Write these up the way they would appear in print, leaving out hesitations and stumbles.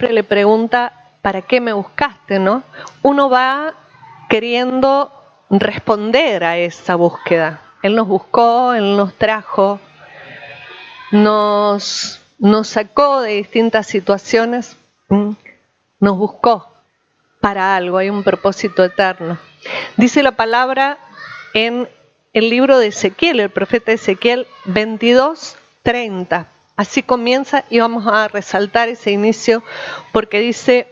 siempre le pregunta, ¿para qué me buscaste, no? Uno va queriendo responder a esa búsqueda. Él nos buscó, Él nos trajo, nos sacó de distintas situaciones, nos buscó para algo, hay un propósito eterno. Dice la palabra en el libro de Ezequiel, el profeta Ezequiel 22:30. Así comienza y vamos a resaltar ese inicio porque dice,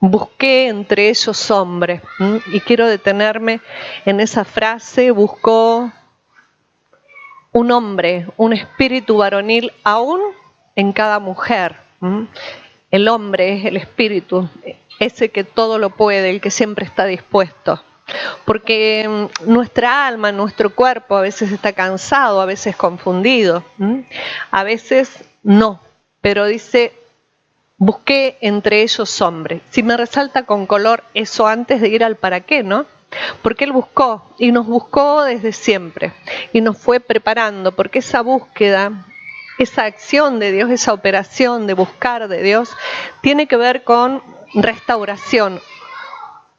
busqué entre ellos hombres. Y quiero detenerme en esa frase, buscó un hombre, un espíritu varonil aún en cada mujer. El hombre es el espíritu, ese que todo lo puede, el que siempre está dispuesto. Porque nuestra alma, nuestro cuerpo a veces está cansado, a veces confundido, a veces no, pero dice, busqué entre ellos hombres. Si me resalta con color eso antes de ir al para qué, ¿no? Porque Él buscó y nos buscó desde siempre y nos fue preparando, porque esa búsqueda, esa acción de Dios, esa operación de buscar de Dios, tiene que ver con restauración.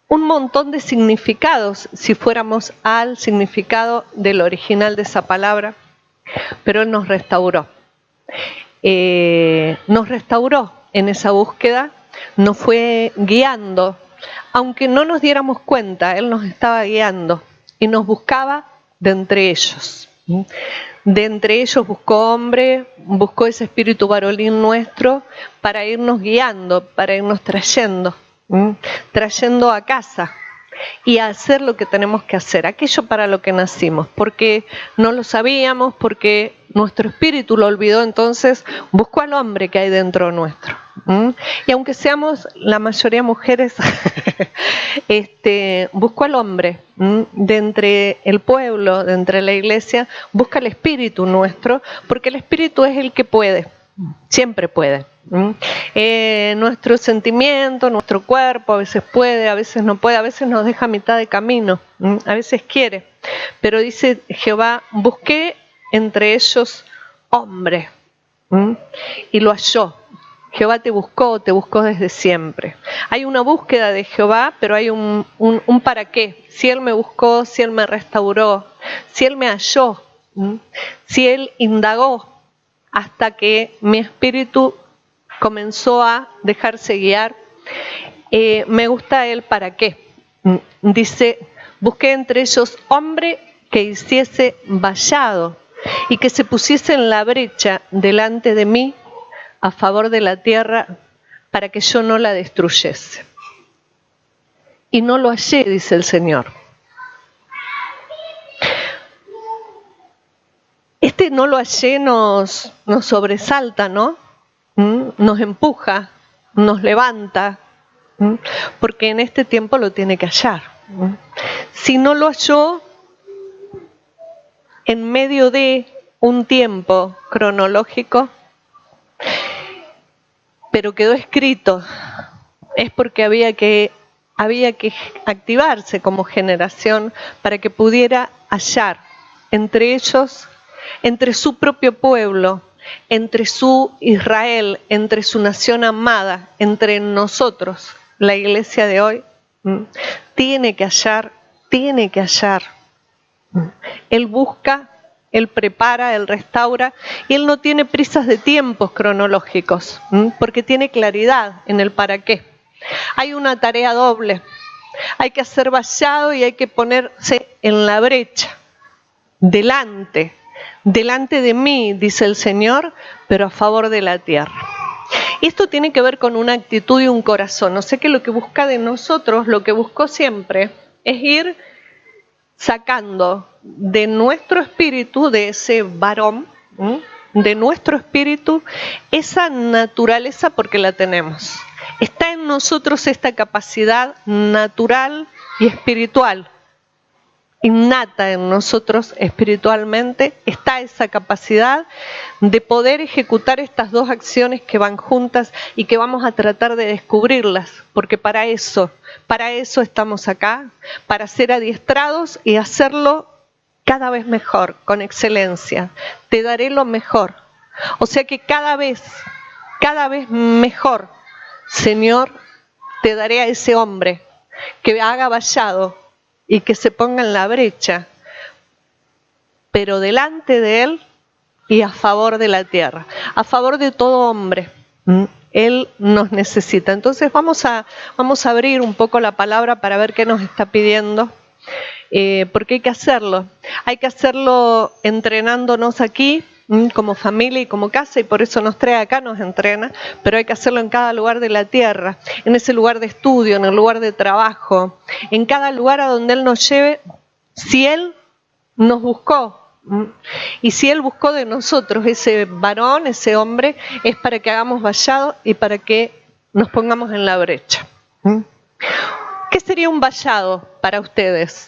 Un montón de significados si fuéramos al significado del original de esa palabra, pero Él nos restauró. Nos restauró en esa búsqueda, nos fue guiando, aunque no nos diéramos cuenta, Él nos estaba guiando y nos buscaba de entre ellos. De entre ellos buscó hombre, buscó ese espíritu varonil nuestro para irnos guiando, para irnos trayendo a casa y a hacer lo que tenemos que hacer, aquello para lo que nacimos, porque no lo sabíamos, porque nuestro espíritu lo olvidó, entonces buscó al hombre que hay dentro nuestro. Y aunque seamos la mayoría mujeres, buscó al hombre de entre el pueblo, de entre la iglesia, busca el espíritu nuestro, porque el espíritu es el que puede, siempre puede. Nuestro sentimiento, nuestro cuerpo a veces puede, a veces no puede, a veces nos deja a mitad de camino, a veces quiere, pero dice Jehová, busqué entre ellos hombre, y lo halló. Jehová te buscó desde siempre. Hay una búsqueda de Jehová, pero hay un para qué. Si Él me buscó, si Él me restauró, si Él me halló, si Él indagó hasta que mi espíritu comenzó a dejarse guiar, me gusta el para qué. Dice, busqué entre ellos hombre que hiciese vallado y que se pusiese en la brecha delante de mí a favor de la tierra para que yo no la destruyese. Y no lo hallé, dice el Señor. No lo hallé nos sobresalta, ¿no? Nos empuja, nos levanta, porque en este tiempo lo tiene que hallar. Si no lo halló en medio de un tiempo cronológico, pero quedó escrito, es porque había que activarse como generación para que pudiera hallar entre ellos, entre su propio pueblo, entre su Israel, entre su nación amada, entre nosotros, la iglesia de hoy, tiene que hallar. Él busca, Él prepara, Él restaura, y Él no tiene prisas de tiempos cronológicos, porque tiene claridad en el para qué. Hay una tarea doble, hay que hacer vallado y hay que ponerse en la brecha, delante de mí, dice el Señor, pero a favor de la tierra. Y esto tiene que ver con una actitud y un corazón. No sé que lo que busca de nosotros, lo que buscó siempre, es ir sacando de nuestro espíritu, de ese varón, de nuestro espíritu, esa naturaleza, porque la tenemos. Está en nosotros esta capacidad natural y espiritual. Innata en nosotros espiritualmente está esa capacidad de poder ejecutar estas dos acciones que van juntas y que vamos a tratar de descubrirlas, porque para eso estamos acá, para ser adiestrados y hacerlo cada vez mejor, con excelencia. Te daré lo mejor. O sea que cada vez mejor Señor, te daré a ese hombre que haga vallado y que se ponga en la brecha, pero delante de él y a favor de la tierra, a favor de todo hombre. Él nos necesita. Entonces vamos a abrir un poco la palabra para ver qué nos está pidiendo, porque hay que hacerlo. Hay que hacerlo entrenándonos aquí, como familia y como casa, y por eso nos trae acá, nos entrena, pero hay que hacerlo en cada lugar de la tierra, en ese lugar de estudio, en el lugar de trabajo, en cada lugar a donde Él nos lleve, si Él nos buscó. Y si Él buscó de nosotros ese varón, ese hombre, es para que hagamos vallado y para que nos pongamos en la brecha. ¿Qué sería un vallado para ustedes?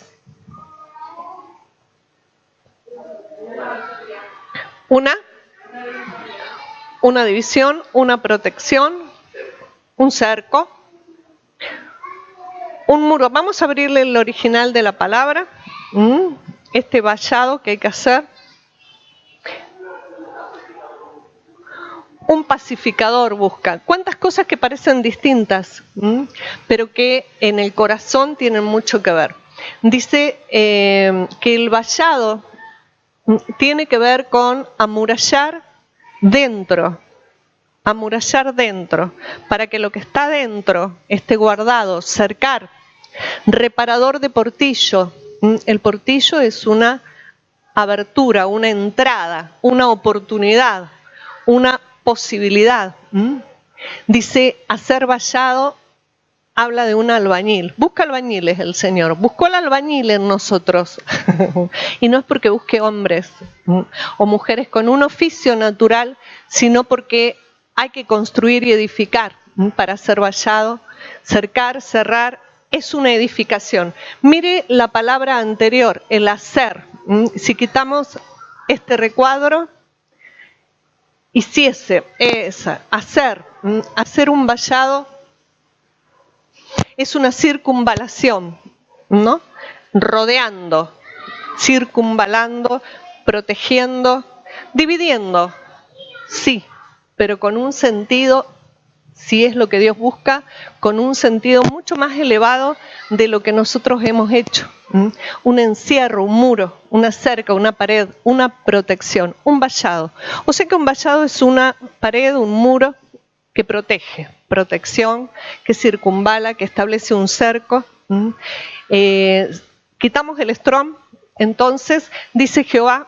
Una división, una protección, un cerco, un muro. Vamos a abrirle el original de la palabra. Este vallado que hay que hacer. Un pacificador busca. ¿Cuántas cosas que parecen distintas, pero que en el corazón tienen mucho que ver? Dice que el vallado tiene que ver con amurallar dentro, para que lo que está dentro esté guardado, cercar. Reparador de portillo. El portillo es una abertura, una entrada, una oportunidad, una posibilidad. Dice, hacer vallado habla de un albañil. Busca albañiles el Señor. Buscó el albañil en nosotros. Y no es porque busque hombres o mujeres con un oficio natural, sino porque hay que construir y edificar para hacer vallado, cercar, cerrar. Es una edificación. Mire la palabra anterior, el hacer. Si quitamos este recuadro, hiciese, hacer un vallado es una circunvalación, ¿no? Rodeando, circunvalando, protegiendo, dividiendo, sí, pero con un sentido, si es lo que Dios busca, con un sentido mucho más elevado de lo que nosotros hemos hecho. Un encierro, un muro, una cerca, una pared, una protección, un vallado. O sea que un vallado es una pared, un muro que protege, protección, que circunvala, que establece un cerco. Quitamos el estrón, entonces dice Jehová,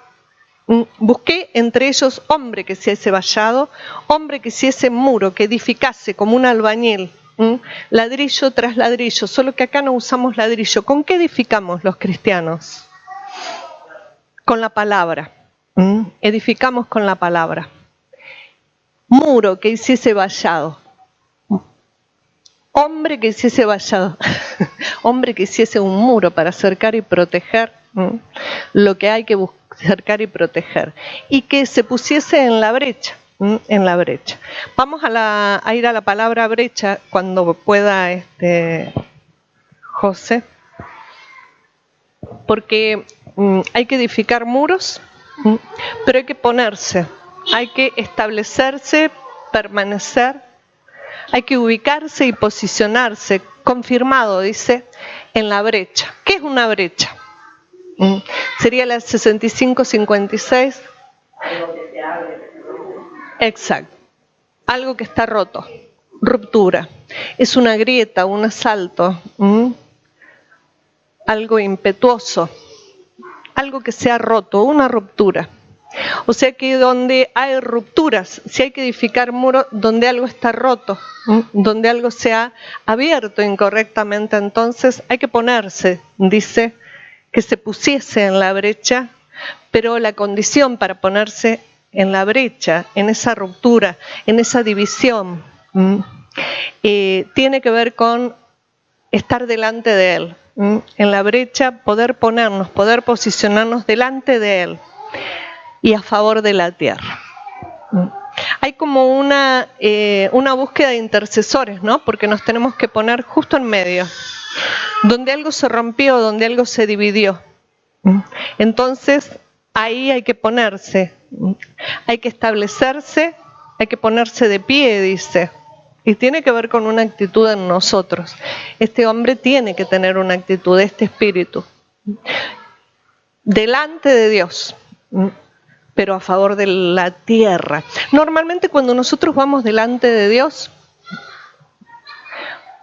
busqué entre ellos hombre que hiciese vallado, hombre que hiciese muro, que edificase como un albañil, ladrillo tras ladrillo, solo que acá no usamos ladrillo. ¿Con qué edificamos los cristianos? Con la palabra. Edificamos con la palabra. Muro que hiciese vallado. Hombre que hiciese vallado. Hombre que hiciese un muro para cercar y proteger lo que hay que cercar y proteger. Y que se pusiese en la brecha. Vamos a ir a la palabra brecha cuando pueda José. Porque hay que edificar muros, pero hay que ponerse. Hay que establecerse, permanecer, hay que ubicarse y posicionarse, confirmado, dice, en la brecha. ¿Qué es una brecha? Sería la 65-56. Exacto. Algo que está roto, ruptura. Es una grieta, un asalto, algo impetuoso, algo que se ha roto, una ruptura. O sea que donde hay rupturas, si hay que edificar muros, donde algo está roto, donde algo se ha abierto incorrectamente, entonces hay que ponerse, dice, que se pusiese en la brecha, pero la condición para ponerse en la brecha, en esa ruptura, en esa división, tiene que ver con estar delante de Él. En la brecha, poder ponernos, poder posicionarnos delante de Él y a favor de la tierra. Hay como una búsqueda de intercesores, ¿no? Porque nos tenemos que poner justo en medio, donde algo se rompió, donde algo se dividió. Entonces, ahí hay que ponerse, hay que establecerse, hay que ponerse de pie, dice. y tiene que ver con una actitud en nosotros. Este hombre tiene que tener una actitud, este espíritu, delante de Dios, pero a favor de la tierra. Normalmente cuando nosotros vamos delante de Dios,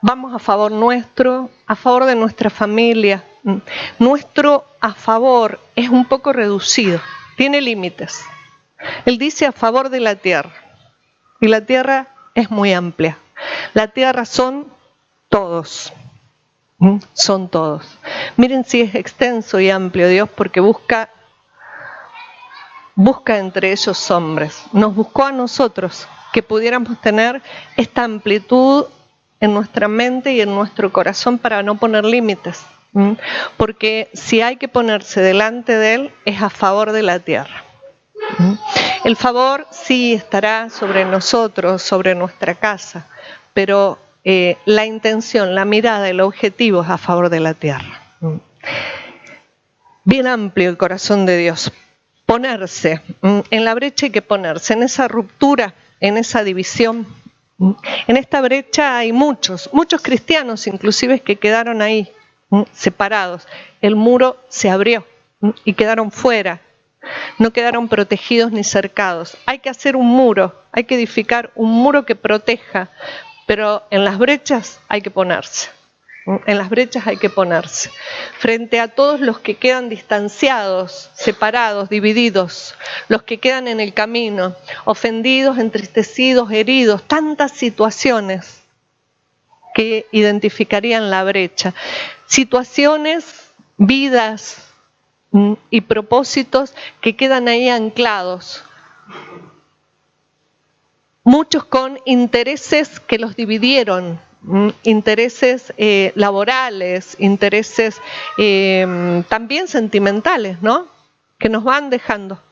vamos a favor nuestro, a favor de nuestra familia. Nuestro a favor es un poco reducido, tiene límites. Él dice a favor de la tierra, y la tierra es muy amplia. La tierra son todos. Son todos. Miren si es extenso y amplio Dios, porque busca entre ellos hombres. Nos buscó a nosotros, que pudiéramos tener esta amplitud en nuestra mente y en nuestro corazón para no poner límites. Porque si hay que ponerse delante de Él, es a favor de la tierra. El favor sí estará sobre nosotros, sobre nuestra casa, pero la intención, la mirada, el objetivo es a favor de la tierra. Bien amplio el corazón de Dios. Ponerse, en la brecha hay que ponerse, en esa ruptura, en esa división. En esta brecha hay muchos cristianos inclusive que quedaron ahí, separados. El muro se abrió y quedaron fuera. No quedaron protegidos ni cercados. Hay que hacer un muro, hay que edificar un muro que proteja, pero en las brechas hay que ponerse. En las brechas hay que ponerse. Frente a todos los que quedan distanciados, separados, divididos, los que quedan en el camino, ofendidos, entristecidos, heridos, tantas situaciones que identificarían la brecha. Situaciones, vidas y propósitos que quedan ahí anclados. Muchos con intereses que los dividieron, intereses laborales, intereses también sentimentales, ¿no? Que nos van dejando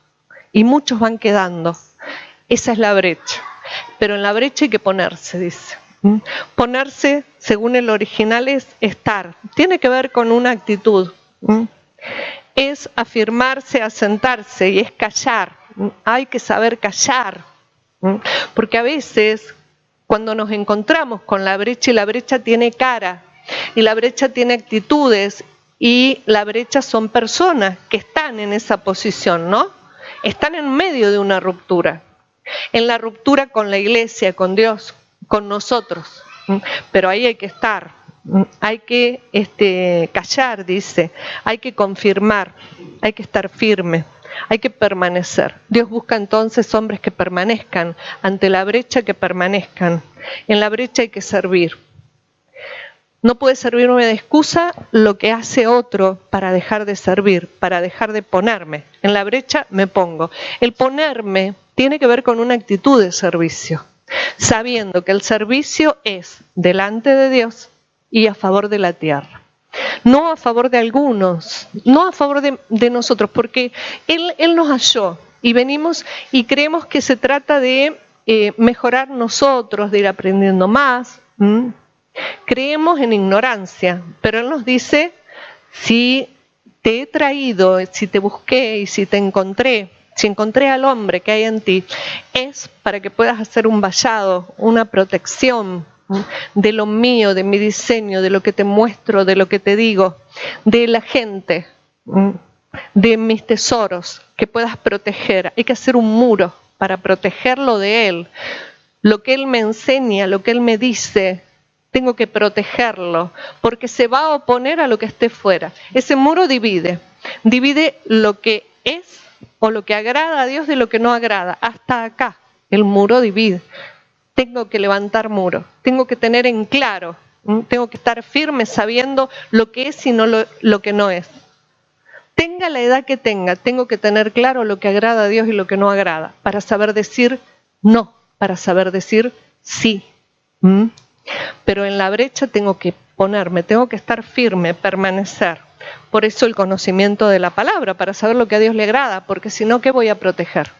y muchos van quedando. Esa es la brecha. Pero en la brecha hay que ponerse, dice. Ponerse, según el original, es estar. Tiene que ver con una actitud. Es afirmarse, asentarse y es callar. Hay que saber callar. Porque a veces cuando nos encontramos con la brecha, y la brecha tiene cara, y la brecha tiene actitudes, y la brecha son personas que están en esa posición, ¿no? Están en medio de una ruptura, en la ruptura con la iglesia, con Dios, con nosotros, pero ahí hay que estar, hay que callar, dice, hay que confirmar, hay que estar firme. Hay que permanecer. Dios busca entonces hombres que permanezcan, ante la brecha que permanezcan. En la brecha hay que servir. No puede servirme de excusa lo que hace otro para dejar de servir, para dejar de ponerme. En la brecha me pongo. El ponerme tiene que ver con una actitud de servicio, sabiendo que el servicio es delante de Dios y a favor de la tierra. No a favor de algunos, no a favor de nosotros, porque Él nos halló y venimos y creemos que se trata de mejorar nosotros, de ir aprendiendo más. Creemos en ignorancia, pero Él nos dice, si te he traído, si te busqué y si te encontré, si encontré al hombre que hay en ti, es para que puedas hacer un vallado, una protección de lo mío, de mi diseño, de lo que te muestro, de lo que te digo, de la gente, de mis tesoros, que puedas proteger. Hay que hacer un muro para protegerlo de Él. Lo que Él me enseña, lo que Él me dice, tengo que protegerlo, porque se va a oponer a lo que esté fuera. Ese muro divide lo que es o lo que agrada a Dios de lo que no agrada. Hasta acá el muro divide. Tengo que levantar muro, tengo que tener en claro, tengo que estar firme sabiendo lo que es y no lo que no es. Tenga la edad que tenga, tengo que tener claro lo que agrada a Dios y lo que no agrada, para saber decir no, para saber decir sí. Pero en la brecha tengo que ponerme, tengo que estar firme, permanecer. Por eso el conocimiento de la palabra, para saber lo que a Dios le agrada, porque si no, ¿qué voy a proteger?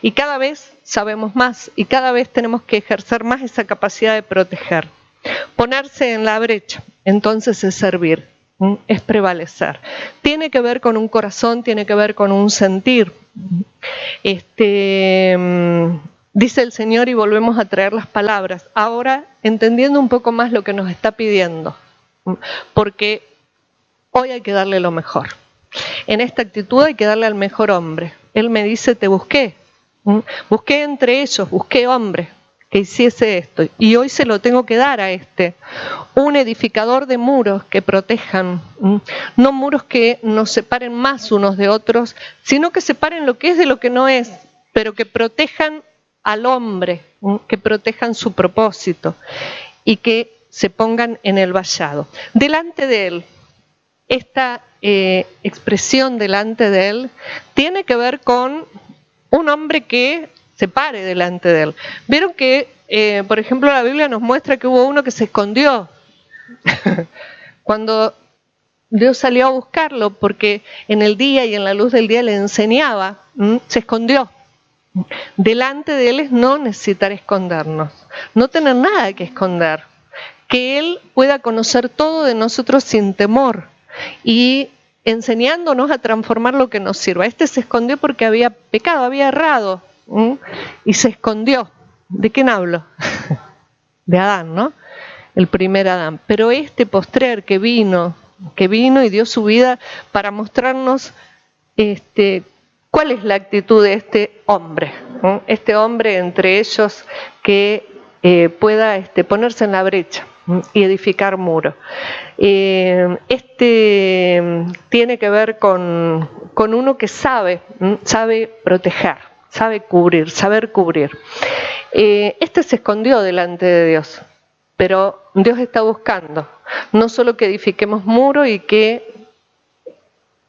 Y cada vez sabemos más y cada vez tenemos que ejercer más esa capacidad de proteger. Ponerse en la brecha, entonces es servir, es prevalecer. Tiene que ver con un corazón, tiene que ver con un sentir. dice el Señor, y volvemos a traer las palabras, ahora entendiendo un poco más lo que nos está pidiendo, porque hoy hay que darle lo mejor. En esta actitud hay que darle al mejor hombre. Él me dice, te busqué. Busqué entre ellos, busqué hombre que hiciese esto. Y hoy se lo tengo que dar a este. Un edificador de muros que protejan. No muros que nos separen más unos de otros, sino que separen lo que es de lo que no es, pero que protejan al hombre, que protejan su propósito y que se pongan en el vallado. Delante de él, esta expresión delante de él tiene que ver con un hombre que se pare delante de él. Vieron que, por ejemplo, la Biblia nos muestra que hubo uno que se escondió cuando Dios salió a buscarlo, porque en el día y en la luz del día le enseñaba, se escondió. Delante de él es no necesitar escondernos, no tener nada que esconder, que él pueda conocer todo de nosotros sin temor y enseñándonos a transformar lo que nos sirva. Este se escondió porque había pecado, había errado, y se escondió. ¿De quién hablo? De Adán, ¿no? El primer Adán. Pero este postrer que vino y dio su vida para mostrarnos cuál es la actitud de este hombre, ¿no? Este hombre entre ellos que pueda ponerse en la brecha y edificar muros. Tiene que ver con uno que sabe proteger, sabe cubrir, saber cubrir. Este se escondió delante de Dios, pero Dios está buscando no solo que edifiquemos muros y que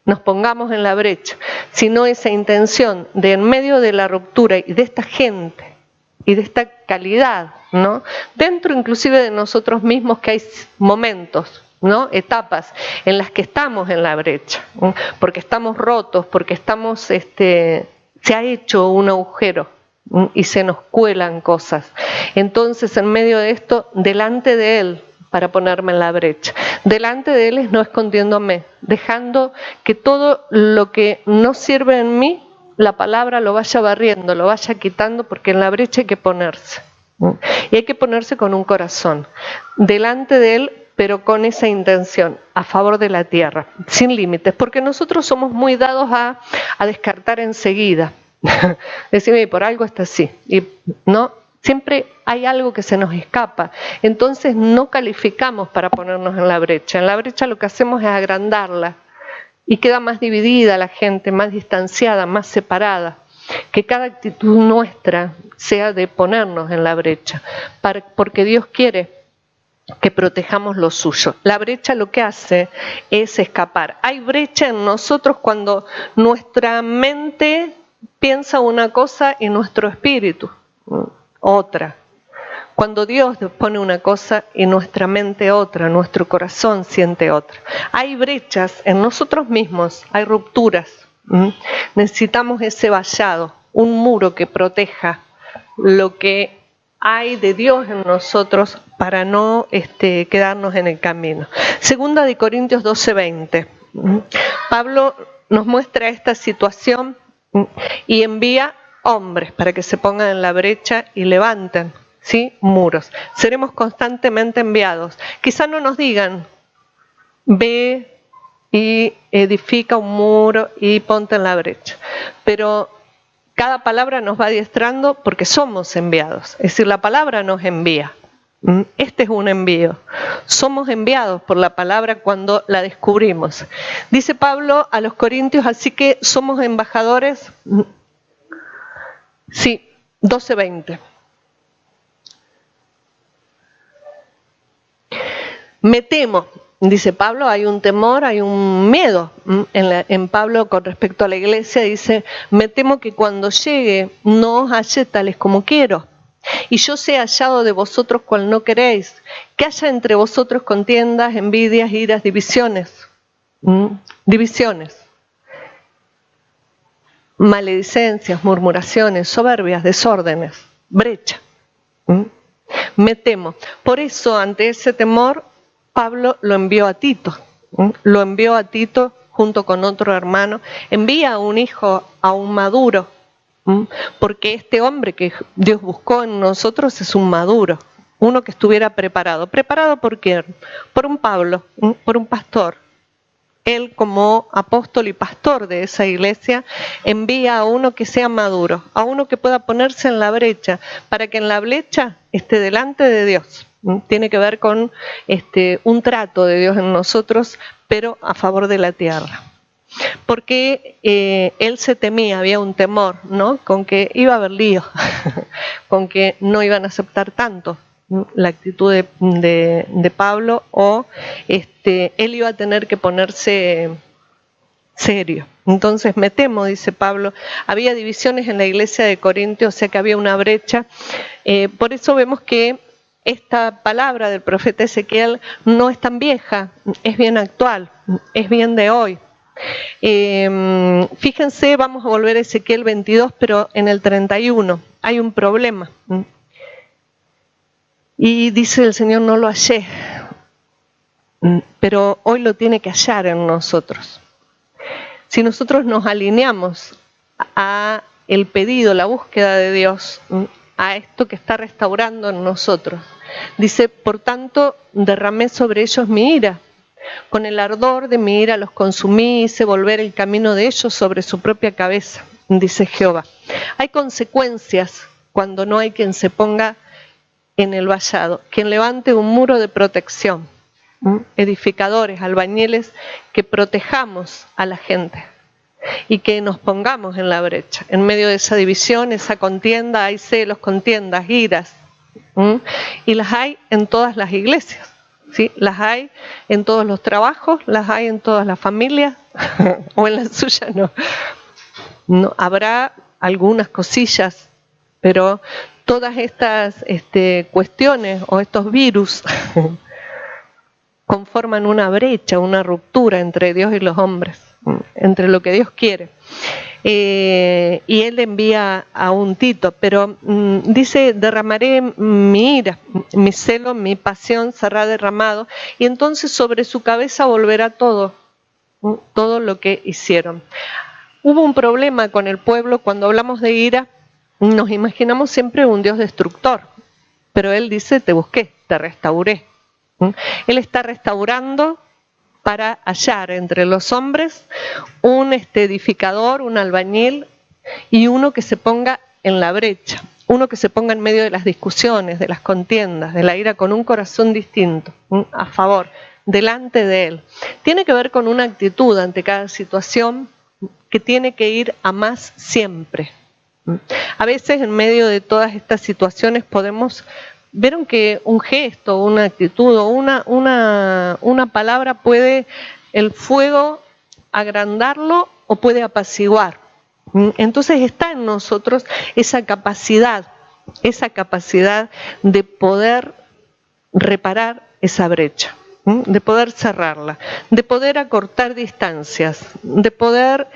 nos pongamos en la brecha, sino esa intención de en medio de la ruptura y de esta gente y de esta calidad, ¿no? Dentro inclusive de nosotros mismos, que hay momentos, ¿no? Etapas en las que estamos en la brecha, ¿no? Porque estamos rotos, porque estamos, se ha hecho un agujero, ¿no? Y se nos cuelan cosas. Entonces, en medio de esto, delante de Él, para ponerme en la brecha. Delante de Él es no escondiéndome, dejando que todo lo que no sirve en mí, la palabra lo vaya barriendo, lo vaya quitando, porque en la brecha hay que ponerse. Y hay que ponerse con un corazón. Delante de Él, pero con esa intención, a favor de la tierra, sin límites, porque nosotros somos muy dados a descartar enseguida. Decime, por algo está así. Y no, siempre hay algo que se nos escapa. Entonces no calificamos para ponernos en la brecha. En la brecha lo que hacemos es agrandarla. Y queda más dividida la gente, más distanciada, más separada. Que cada actitud nuestra sea de ponernos en la brecha, porque Dios quiere que protejamos lo suyo. La brecha lo que hace es escapar. Hay brecha en nosotros cuando nuestra mente piensa una cosa y nuestro espíritu otra. Cuando Dios pone una cosa y nuestra mente otra, nuestro corazón siente otra. Hay brechas en nosotros mismos, hay rupturas. Necesitamos ese vallado, un muro que proteja lo que hay de Dios en nosotros para no quedarnos en el camino. Segunda de Corintios 12:20. Pablo nos muestra esta situación y envía hombres para que se pongan en la brecha y levanten, ¿sí?, muros. Seremos constantemente enviados. Quizá no nos digan, ve y edifica un muro y ponte en la brecha. Pero cada palabra nos va adiestrando porque somos enviados. Es decir, la palabra nos envía. Este es un envío. Somos enviados por la palabra cuando la descubrimos. Dice Pablo a los Corintios, así que somos embajadores. Sí, 12:20. Me temo, dice Pablo, hay un temor, hay un miedo en Pablo con respecto a la iglesia. Dice, me temo que cuando llegue no os halle tales como quiero, y yo sea hallado de vosotros cual no queréis, que haya entre vosotros contiendas, envidias, iras, divisiones, maledicencias, murmuraciones, soberbias, desórdenes, brecha. Me temo. Por eso, ante ese temor, Pablo lo envió a Tito. Lo envió a Tito junto con otro hermano. Envía a un hijo, a un maduro, porque este hombre que Dios buscó en nosotros es un maduro, uno que estuviera preparado. ¿Preparado por quién? Por un Pablo, por un pastor. Él, como apóstol y pastor de esa iglesia, envía a uno que sea maduro, a uno que pueda ponerse en la brecha, para que en la brecha esté delante de Dios. Tiene que ver con un trato de Dios en nosotros, pero a favor de la tierra. Porque él se temía, había un temor, ¿no? Con que iba a haber lío, con que no iban a aceptar tanto la actitud de Pablo, o él iba a tener que ponerse serio. Entonces me temo, dice Pablo, había divisiones en la iglesia de Corintio, o sea que había una brecha. Por eso vemos que esta palabra del profeta Ezequiel no es tan vieja, es bien actual, es bien de hoy. Fíjense, vamos a volver a Ezequiel 22, pero en el 31 hay un problema. Y dice el Señor, no lo hallé, pero hoy lo tiene que hallar en nosotros. Si nosotros nos alineamos a el pedido, la búsqueda de Dios, a esto que está restaurando en nosotros, dice, por tanto, derramé sobre ellos mi ira. Con el ardor de mi ira los consumí, hice volver el camino de ellos sobre su propia cabeza, dice Jehová. Hay consecuencias cuando no hay quien se ponga en el vallado, quien levante un muro de protección, edificadores, albañiles, que protejamos a la gente y que nos pongamos en la brecha. En medio de esa división, esa contienda, hay celos, contiendas, iras, y las hay en todas las iglesias. ¿Sí? Las hay en todos los trabajos, las hay en todas las familias, o en la suya no. Habrá algunas cosillas, pero todas estas cuestiones o estos virus conforman una brecha, una ruptura entre Dios y los hombres, entre lo que Dios quiere. Y Él envía a un Tito, pero dice, derramaré mi ira, mi celo, mi pasión será derramado, y entonces sobre su cabeza volverá todo lo que hicieron. Hubo un problema con el pueblo. Cuando hablamos de ira, nos imaginamos siempre un Dios destructor, pero Él dice, te busqué, te restauré. Él está restaurando para hallar entre los hombres un edificador, un albañil, y uno que se ponga en la brecha, uno que se ponga en medio de las discusiones, de las contiendas, de la ira, con un corazón distinto, a favor, delante de Él. Tiene que ver con una actitud ante cada situación que tiene que ir a más siempre. A veces en medio de todas estas situaciones podemos ver que un gesto, una actitud o una palabra puede el fuego agrandarlo o puede apaciguar. Entonces está en nosotros esa capacidad de poder reparar esa brecha, de poder cerrarla, de poder acortar distancias, de poder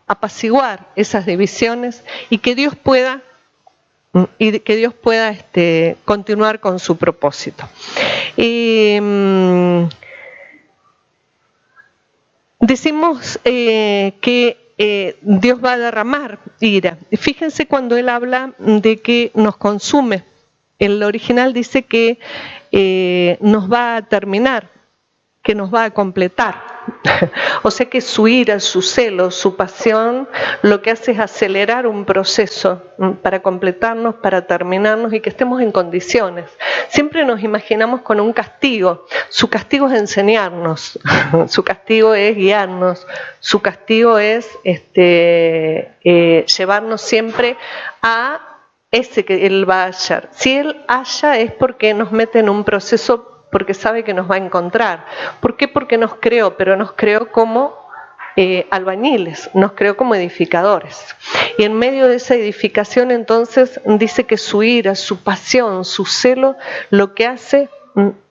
apaciguar esas divisiones y que Dios pueda continuar con su propósito. Decimos que Dios va a derramar ira. Fíjense cuando Él habla de que nos consume. El original dice que nos va a terminar, que nos va a completar. O sea que su ira, su celo, su pasión, lo que hace es acelerar un proceso para completarnos, para terminarnos y que estemos en condiciones. Siempre nos imaginamos con un castigo. Su castigo es enseñarnos, su castigo es guiarnos, su castigo es llevarnos siempre a ese que Él va a hallar. Si Él halla es porque nos mete en un proceso, porque sabe que nos va a encontrar. ¿Por qué? Porque nos creó, pero nos creó como albañiles, nos creó como edificadores. Y en medio de esa edificación entonces dice que su ira, su pasión, su celo, lo que hace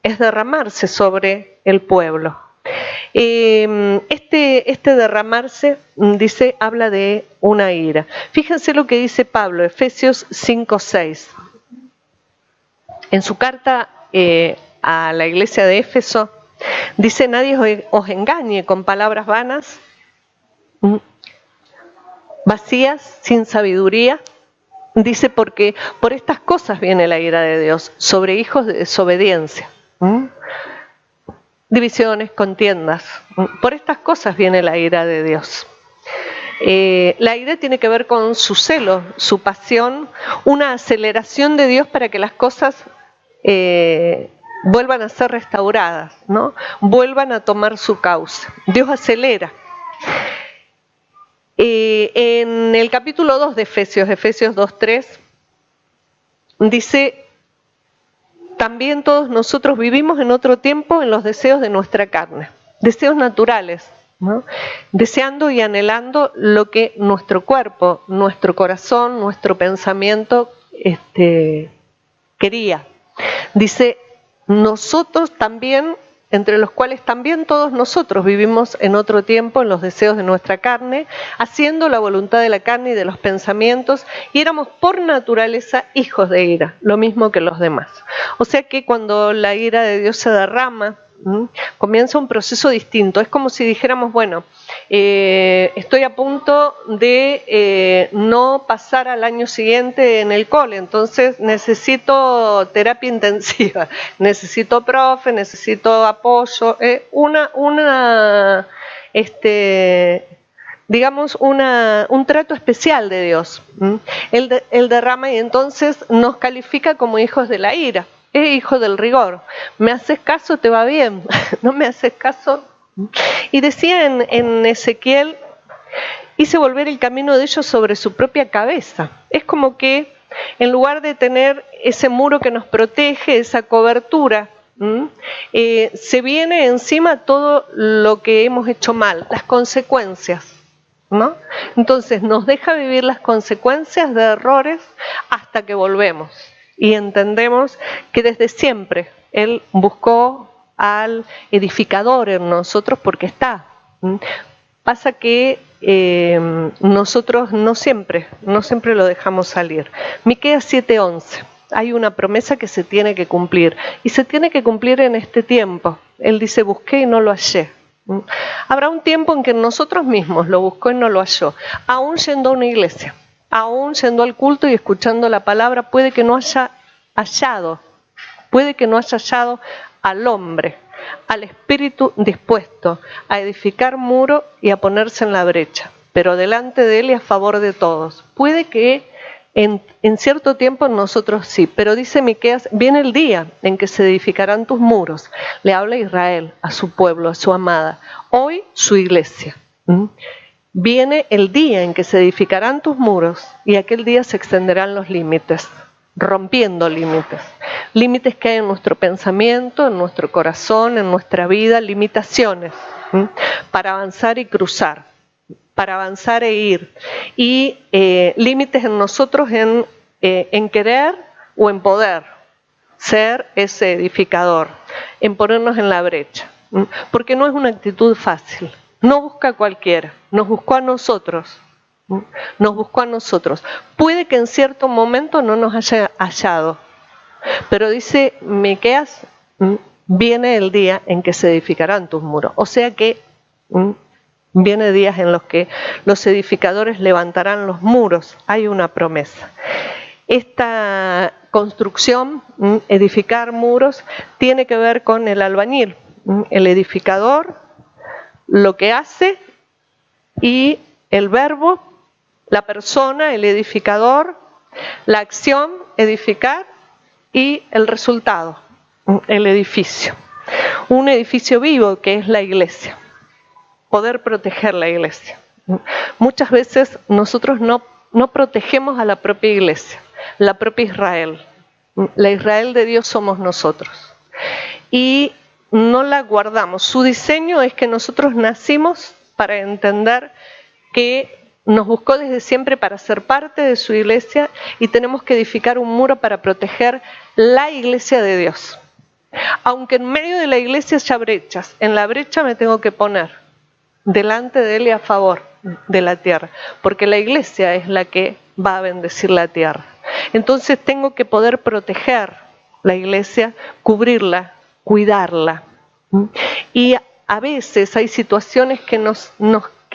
es derramarse sobre el pueblo. Este derramarse, dice, habla de una ira. Fíjense lo que dice Pablo, Efesios 5:6. En su carta a la iglesia de Éfeso, dice, nadie os engañe con palabras vanas, vacías, sin sabiduría. Dice, porque por estas cosas viene la ira de Dios, sobre hijos de desobediencia. Divisiones, contiendas. Por estas cosas viene la ira de Dios. La ira tiene que ver con su celo, su pasión, una aceleración de Dios para que las cosas vuelvan a ser restauradas, ¿no? Vuelvan a tomar su cauce. Dios acelera. En el capítulo 2 de Efesios 2:3, dice, también todos nosotros vivimos en otro tiempo en los deseos de nuestra carne, deseos naturales, ¿no? Deseando y anhelando lo que nuestro cuerpo, nuestro corazón, nuestro pensamiento quería. Dice, nosotros también, entre los cuales también todos nosotros vivimos en otro tiempo en los deseos de nuestra carne, haciendo la voluntad de la carne y de los pensamientos, y éramos por naturaleza hijos de ira, lo mismo que los demás. O sea que cuando la ira de Dios se derrama, comienza un proceso distinto. Es como si dijéramos, bueno, estoy a punto de no pasar al año siguiente en el cole, entonces necesito terapia intensiva, necesito profe, necesito apoyo, digamos un trato especial de Dios. Él derrama y entonces nos califica como hijos de la ira. Hijo del rigor, me haces caso, te va bien, no me haces caso. Y decía en Ezequiel, hice volver el camino de ellos sobre su propia cabeza. Es como que en lugar de tener ese muro que nos protege, esa cobertura, se viene encima todo lo que hemos hecho mal, las consecuencias, ¿no? Entonces nos deja vivir las consecuencias de errores hasta que volvemos. Y entendemos que desde siempre Él buscó al edificador en nosotros porque está. Pasa que nosotros no siempre lo dejamos salir. Miqueas 7:11. Hay una promesa que se tiene que cumplir. Y se tiene que cumplir en este tiempo. Él dice, busqué y no lo hallé. Habrá un tiempo en que nosotros mismos lo buscó y no lo halló. Aún yendo a una iglesia. Aún yendo al culto y escuchando la palabra, puede que no haya hallado al hombre, al espíritu dispuesto a edificar muro y a ponerse en la brecha, pero delante de él y a favor de todos. Puede que en cierto tiempo nosotros sí, pero dice Miqueas, viene el día en que se edificarán tus muros. Le habla a Israel, a su pueblo, a su amada, hoy su iglesia. Viene el día en que se edificarán tus muros y aquel día se extenderán los límites, rompiendo límites. Límites que hay en nuestro pensamiento, en nuestro corazón, en nuestra vida, limitaciones para avanzar y cruzar, para avanzar e ir. Y límites en nosotros en querer o en poder ser ese edificador, en ponernos en la brecha. Porque no es una actitud fácil. No busca a cualquiera, nos buscó a nosotros. Nos buscó a nosotros. Puede que en cierto momento no nos haya hallado, pero dice Miqueas, viene el día en que se edificarán tus muros. O sea que viene días en los que los edificadores levantarán los muros. Hay una promesa. Esta construcción, edificar muros, tiene que ver con el albañil, el edificador, lo que hace, y el verbo, la persona, el edificador, la acción, edificar, y el resultado, el edificio. Un edificio vivo que es la iglesia. Poder proteger la iglesia. Muchas veces nosotros no protegemos a la propia iglesia, la propia Israel. La Israel de Dios somos nosotros. Y no la guardamos. Su diseño es que nosotros nacimos para entender que nos buscó desde siempre para ser parte de su iglesia y tenemos que edificar un muro para proteger la iglesia de Dios. Aunque en medio de la iglesia haya brechas, en la brecha me tengo que poner delante de él y a favor de la tierra, porque la iglesia es la que va a bendecir la tierra. Entonces tengo que poder proteger la iglesia, cubrirla, cuidarla. Y a veces hay situaciones que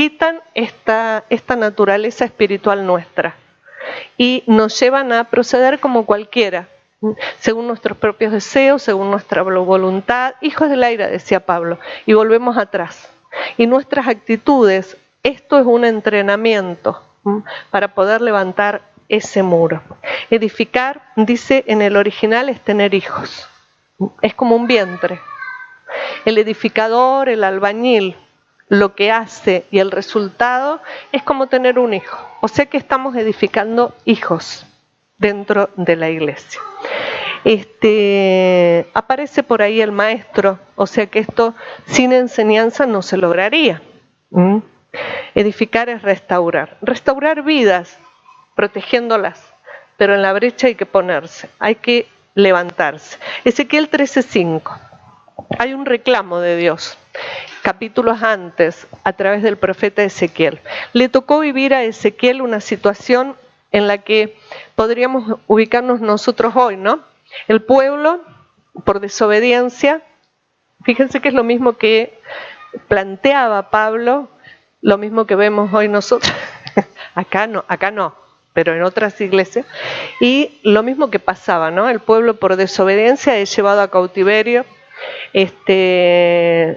quitan esta naturaleza espiritual nuestra y nos llevan a proceder como cualquiera, según nuestros propios deseos, según nuestra voluntad, hijos de la ira, decía Pablo, y volvemos atrás. Y nuestras actitudes, esto es un entrenamiento para poder levantar ese muro. Edificar, dice en el original, es tener hijos. Es como un vientre. El edificador, el albañil, lo que hace y el resultado es como tener un hijo. O sea que estamos edificando hijos dentro de la iglesia. Aparece por ahí el maestro, o sea que esto sin enseñanza no se lograría. Edificar es restaurar vidas, protegiéndolas, pero en la brecha hay que ponerse, hay que levantarse. Ezequiel 13:5, hay un reclamo de Dios, capítulos antes, a través del profeta Ezequiel. Le tocó vivir a Ezequiel una situación en la que podríamos ubicarnos nosotros hoy, ¿no? El pueblo, por desobediencia, fíjense que es lo mismo que planteaba Pablo, lo mismo que vemos hoy nosotros, acá no, pero en otras iglesias, y lo mismo que pasaba, ¿no? El pueblo por desobediencia es llevado a cautiverio,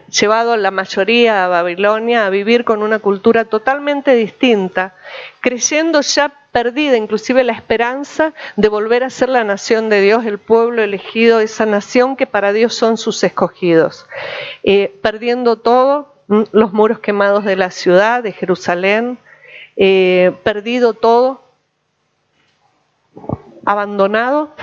llevado la mayoría a Babilonia a vivir con una cultura totalmente distinta, creyendo ya perdida inclusive la esperanza de volver a ser la nación de Dios, el pueblo elegido, esa nación que para Dios son sus escogidos, perdiendo todo, los muros quemados de la ciudad de Jerusalén, perdido todo, abandonado,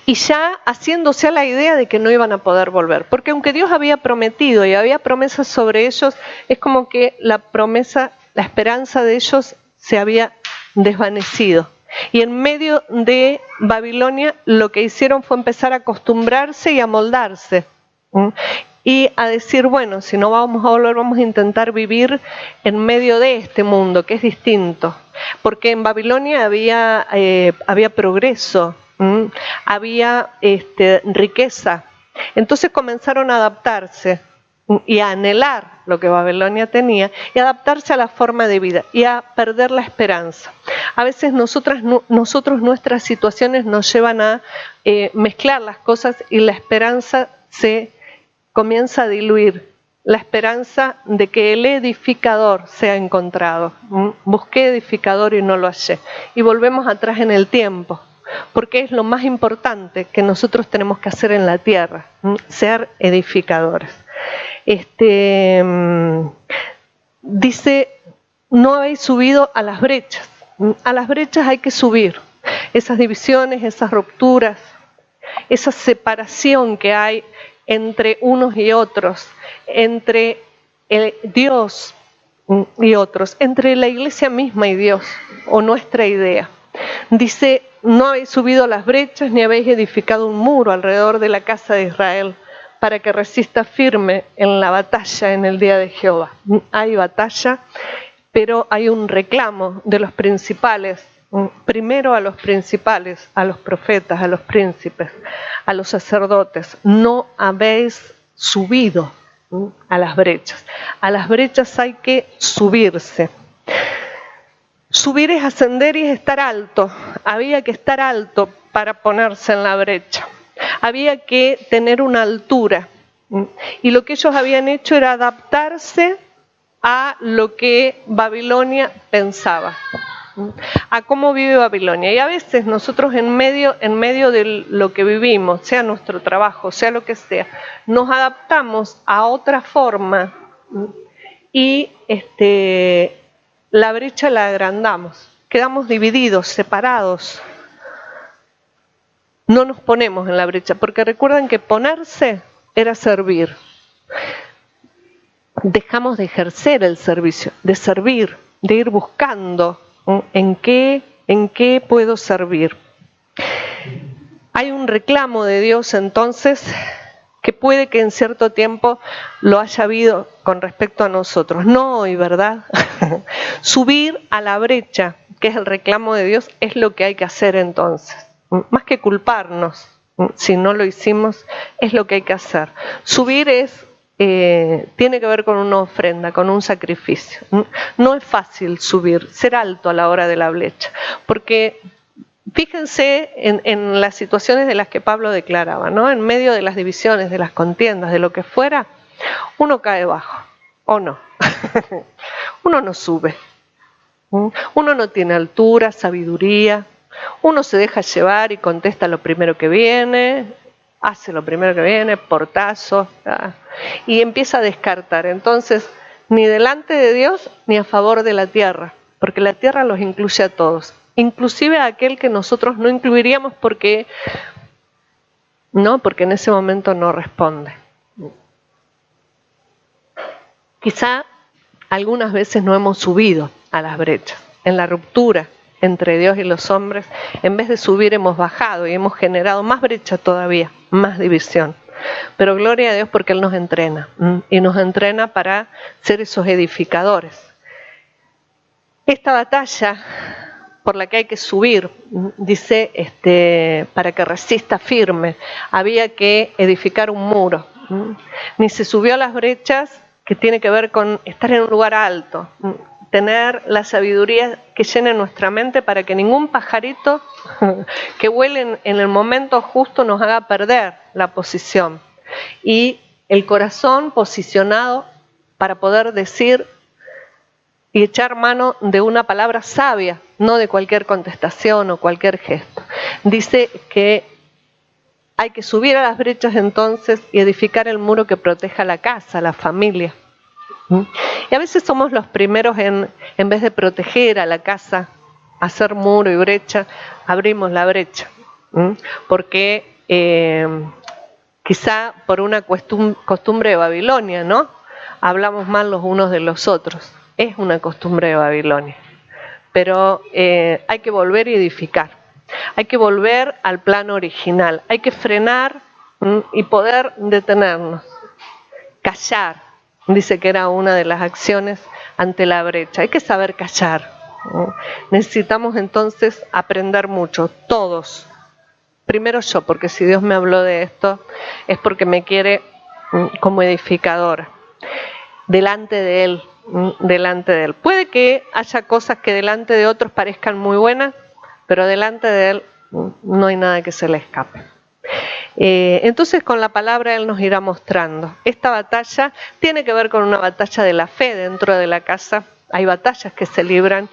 y ya haciéndose a la idea de que no iban a poder volver, porque aunque Dios había prometido y había promesas sobre ellos, es como que la promesa, la esperanza de ellos se había desvanecido. Y en medio de Babilonia lo que hicieron fue empezar a acostumbrarse y a moldarse, y a decir, bueno, si no vamos a volver, vamos a intentar vivir en medio de este mundo que es distinto, porque en Babilonia había progreso, había riqueza. Entonces comenzaron a adaptarse y a anhelar lo que Babilonia tenía y adaptarse a la forma de vida y a perder la esperanza. A veces nosotros nuestras situaciones nos llevan a mezclar las cosas y la esperanza se comienza a diluir. La esperanza de que el edificador sea encontrado. Busqué edificador y no lo hallé. Y volvemos atrás en el tiempo, porque es lo más importante que nosotros tenemos que hacer en la tierra, ser edificadores. Dice, no habéis subido a las brechas. A las brechas hay que subir. Esas divisiones, esas rupturas, esa separación que hay entre unos y otros, entre Dios y otros, entre la iglesia misma y Dios, o nuestra idea. Dice, no habéis subido a las brechas ni habéis edificado un muro alrededor de la casa de Israel para que resista firme en la batalla en el día de Jehová. Hay batalla, pero hay un reclamo de los principales, primero a los principales, a los profetas, a los príncipes, a los sacerdotes. No habéis subido a las brechas. A las brechas hay que subirse. Subir es ascender y es estar alto. Había que estar alto para ponerse en la brecha. Había que tener una altura. Y lo que ellos habían hecho era adaptarse a lo que Babilonia pensaba, a cómo vive Babilonia. Y a veces nosotros en medio de lo que vivimos, sea nuestro trabajo, sea lo que sea, nos adaptamos a otra forma y la brecha la agrandamos, quedamos divididos, separados. No nos ponemos en la brecha, porque recuerden que ponerse era servir. Dejamos de ejercer el servicio, de servir, de ir buscando en qué puedo servir. Hay un reclamo de Dios entonces que puede que en cierto tiempo lo haya habido con respecto a nosotros. No hoy, ¿verdad? Subir a la brecha, que es el reclamo de Dios, es lo que hay que hacer entonces. Más que culparnos, si no lo hicimos, es lo que hay que hacer. Subir es tiene que ver con una ofrenda, con un sacrificio. No es fácil subir, ser alto a la hora de la brecha, porque fíjense en las situaciones de las que Pablo declaraba, ¿no? En medio de las divisiones, de las contiendas, de lo que fuera, uno cae bajo, ¿o no? Uno no sube, uno no tiene altura, sabiduría, uno se deja llevar y contesta lo primero que viene, hace lo primero que viene, portazo, y empieza a descartar. Entonces, ni delante de Dios ni a favor de la tierra, porque la tierra los incluye a todos, inclusive a aquel que nosotros no incluiríamos porque en ese momento no responde. Quizá algunas veces no hemos subido a las brechas, en la ruptura entre Dios y los hombres, en vez de subir hemos bajado y hemos generado más brecha todavía, más división. Pero gloria a Dios porque Él nos entrena, y nos entrena para ser esos edificadores. Esta batalla por la que hay que subir, dice, para que resista firme, había que edificar un muro. Ni se subió a las brechas, que tiene que ver con estar en un lugar alto, tener la sabiduría que llene nuestra mente para que ningún pajarito que vuele en el momento justo nos haga perder la posición. Y el corazón posicionado para poder decir y echar mano de una palabra sabia, no de cualquier contestación o cualquier gesto. Dice que hay que subir a las brechas entonces y edificar el muro que proteja la casa, la familia. Y a veces somos los primeros en vez de proteger a la casa, hacer muro y brecha, abrimos la brecha. Porque quizá por una costumbre de Babilonia, ¿no? Hablamos mal los unos de los otros. Es una costumbre de Babilonia. Pero hay que volver y edificar. Hay que volver al plano original. Hay que frenar y poder detenernos. Callar. Dice que era una de las acciones ante la brecha. Hay que saber callar. Necesitamos entonces aprender mucho, todos. Primero yo, porque si Dios me habló de esto, es porque me quiere como edificadora. Delante de Él, delante de Él. Puede que haya cosas que delante de otros parezcan muy buenas, pero delante de Él no hay nada que se le escape. Entonces con la palabra Él nos irá mostrando. Esta batalla tiene que ver con una batalla de la fe dentro de la casa. Hay batallas que se libran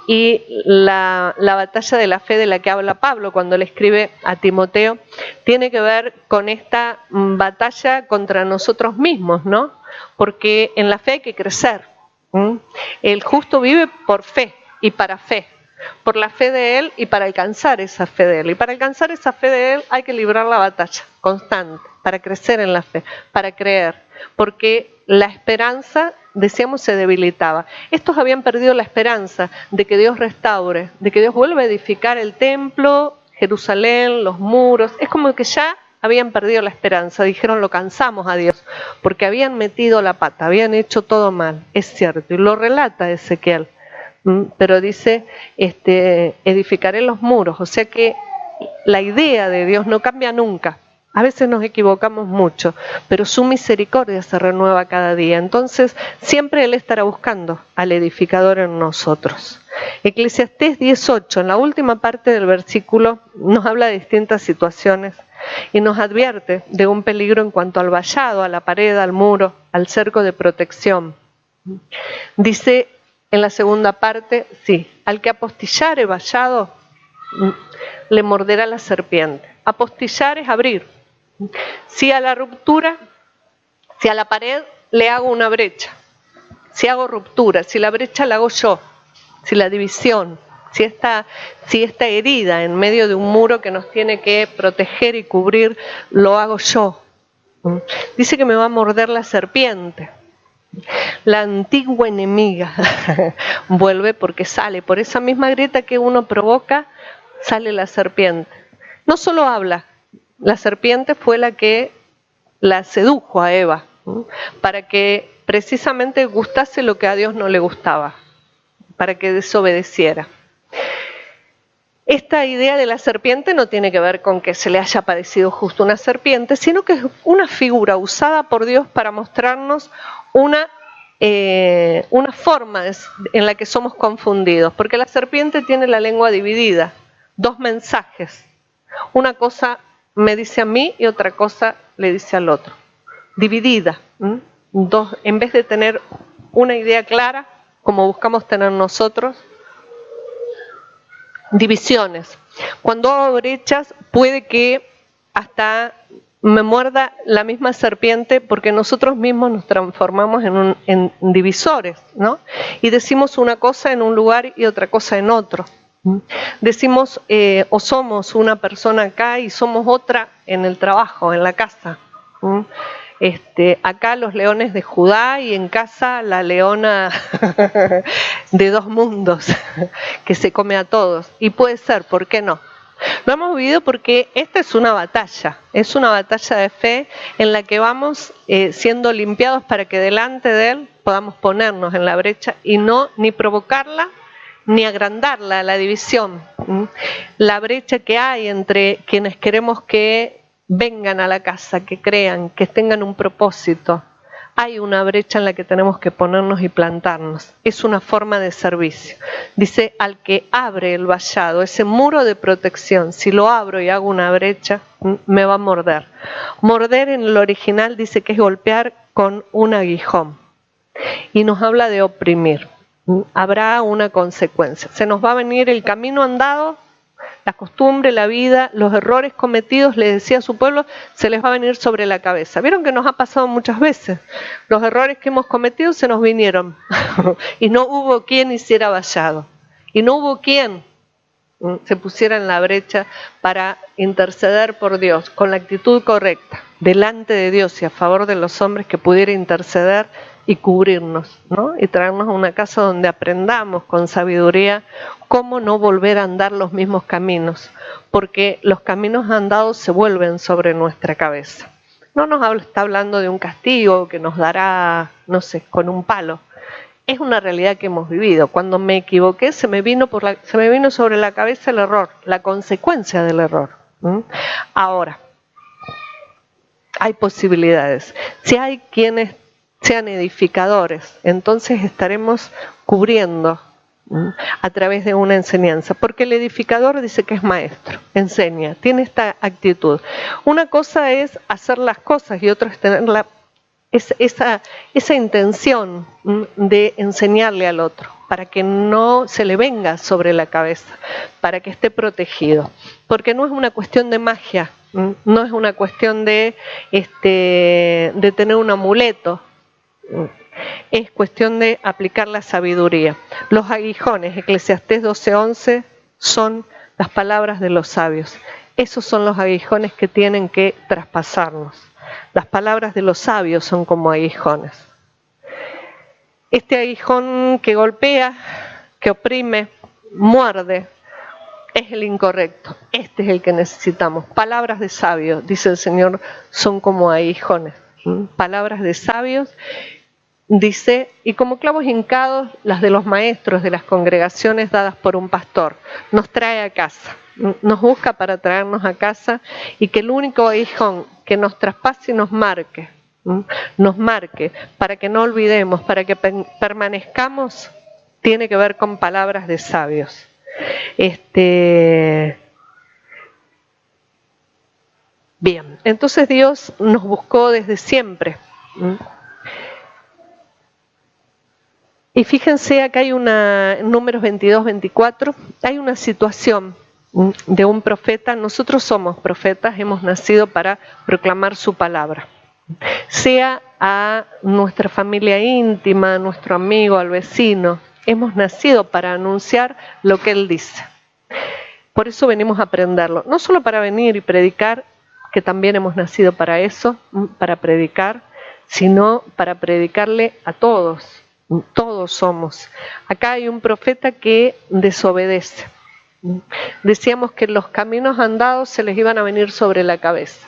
y la batalla de la fe de la que habla Pablo cuando le escribe a Timoteo tiene que ver con esta batalla contra nosotros mismos, ¿no? Porque en la fe hay que crecer. El justo vive por fe y para fe. Por la fe de Él y para alcanzar esa fe de Él. Y para alcanzar esa fe de Él hay que librar la batalla constante, para crecer en la fe, para creer. Porque la esperanza, decíamos, se debilitaba. Estos habían perdido la esperanza de que Dios restaure, de que Dios vuelva a edificar el templo, Jerusalén, los muros. Es como que ya habían perdido la esperanza. Dijeron, lo cansamos a Dios, porque habían metido la pata, habían hecho todo mal. Es cierto, y lo relata Ezequiel. Pero dice, edificaré los muros, o sea que la idea de Dios no cambia nunca. A veces nos equivocamos mucho, pero su misericordia se renueva cada día. Entonces, siempre Él estará buscando al edificador en nosotros. Eclesiastés 18, en la última parte del versículo, nos habla de distintas situaciones y nos advierte de un peligro en cuanto al vallado, a la pared, al muro, al cerco de protección. Dice en la segunda parte, sí, al que apostillare vallado, le morderá la serpiente. Apostillar es abrir. Si a la ruptura, si a la pared le hago una brecha, si hago ruptura, si la brecha la hago yo, si la división, si esta herida en medio de un muro que nos tiene que proteger y cubrir, lo hago yo. Dice que me va a morder la serpiente. La antigua enemiga vuelve porque sale, por esa misma grieta que uno provoca, sale la serpiente. No solo habla, la serpiente fue la que la sedujo a Eva, para que precisamente gustase lo que a Dios no le gustaba, para que desobedeciera. Esta idea de la serpiente no tiene que ver con que se le haya parecido justo una serpiente, sino que es una figura usada por Dios para mostrarnos una forma en la que somos confundidos, porque la serpiente tiene la lengua dividida, dos mensajes. Una cosa me dice a mí y otra cosa le dice al otro. Dividida. Dos, en vez de tener una idea clara, como buscamos tener nosotros, divisiones. Cuando hago brechas, puede que hasta me muerda la misma serpiente, porque nosotros mismos nos transformamos en divisores, ¿no? Y decimos una cosa en un lugar y otra cosa en otro. Decimos o somos una persona acá y somos otra en el trabajo, en la casa. Acá los leones de Judá y en casa la leona de dos mundos que se come a todos. Y puede ser, ¿por qué no? Lo hemos vivido porque esta es una batalla de fe en la que vamos siendo limpiados para que delante de Él podamos ponernos en la brecha y no ni provocarla ni agrandarla, la división. La brecha que hay entre quienes queremos que vengan a la casa, que crean, que tengan un propósito. Hay una brecha en la que tenemos que ponernos y plantarnos. Es una forma de servicio. Dice, al que abre el vallado, ese muro de protección, si lo abro y hago una brecha, me va a morder. Morder en el original dice que es golpear con un aguijón. Y nos habla de oprimir. Habrá una consecuencia. Se nos va a venir el camino andado, la costumbre, la vida, los errores cometidos, le decía a su pueblo, se les va a venir sobre la cabeza. ¿Vieron que nos ha pasado muchas veces? Los errores que hemos cometido se nos vinieron y no hubo quien hiciera vallado. Y no hubo quien se pusiera en la brecha para interceder por Dios con la actitud correcta, delante de Dios y a favor de los hombres, que pudiera interceder y cubrirnos, ¿no? Y traernos a una casa donde aprendamos con sabiduría cómo no volver a andar los mismos caminos, porque los caminos andados se vuelven sobre nuestra cabeza. No nos está hablando de un castigo que nos dará, no sé, con un palo. Es una realidad que hemos vivido. Cuando me equivoqué, se me vino sobre la cabeza el error, la consecuencia del error. Ahora, hay posibilidades. Si hay quienes sean edificadores, entonces estaremos cubriendo a través de una enseñanza, porque el edificador dice que es maestro, enseña, tiene esta actitud. Una cosa es hacer las cosas y otra es tener esa intención de enseñarle al otro, para que no se le venga sobre la cabeza, para que esté protegido, porque no es una cuestión de magia, no es una cuestión de tener un amuleto. Es cuestión de aplicar la sabiduría. Los aguijones, Eclesiastés 12:11, son las palabras de los sabios. Esos son los aguijones que tienen que traspasarnos. Las palabras de los sabios son como aguijones. Este aguijón que golpea, que oprime, muerde, es el incorrecto. Este es el que necesitamos. Palabras de sabios, dice el Señor, son como aguijones. Palabras de sabios, dice, y como clavos hincados, las de los maestros de las congregaciones dadas por un pastor. Nos trae a casa, nos busca para traernos a casa, y que el único aguijón que nos traspase y nos marque, para que no olvidemos, para que permanezcamos, tiene que ver con palabras de sabios. Bien, entonces Dios nos buscó desde siempre. Y fíjense, acá hay en Números 22-24, hay una situación de un profeta. Nosotros somos profetas, hemos nacido para proclamar su palabra. Sea a nuestra familia íntima, a nuestro amigo, al vecino, hemos nacido para anunciar lo que Él dice. Por eso venimos a aprenderlo, no solo para venir y predicar, que también hemos nacido para eso, para predicar, sino para predicarle a todos. Todos somos. Acá hay un profeta que desobedece. Decíamos que los caminos andados se les iban a venir sobre la cabeza.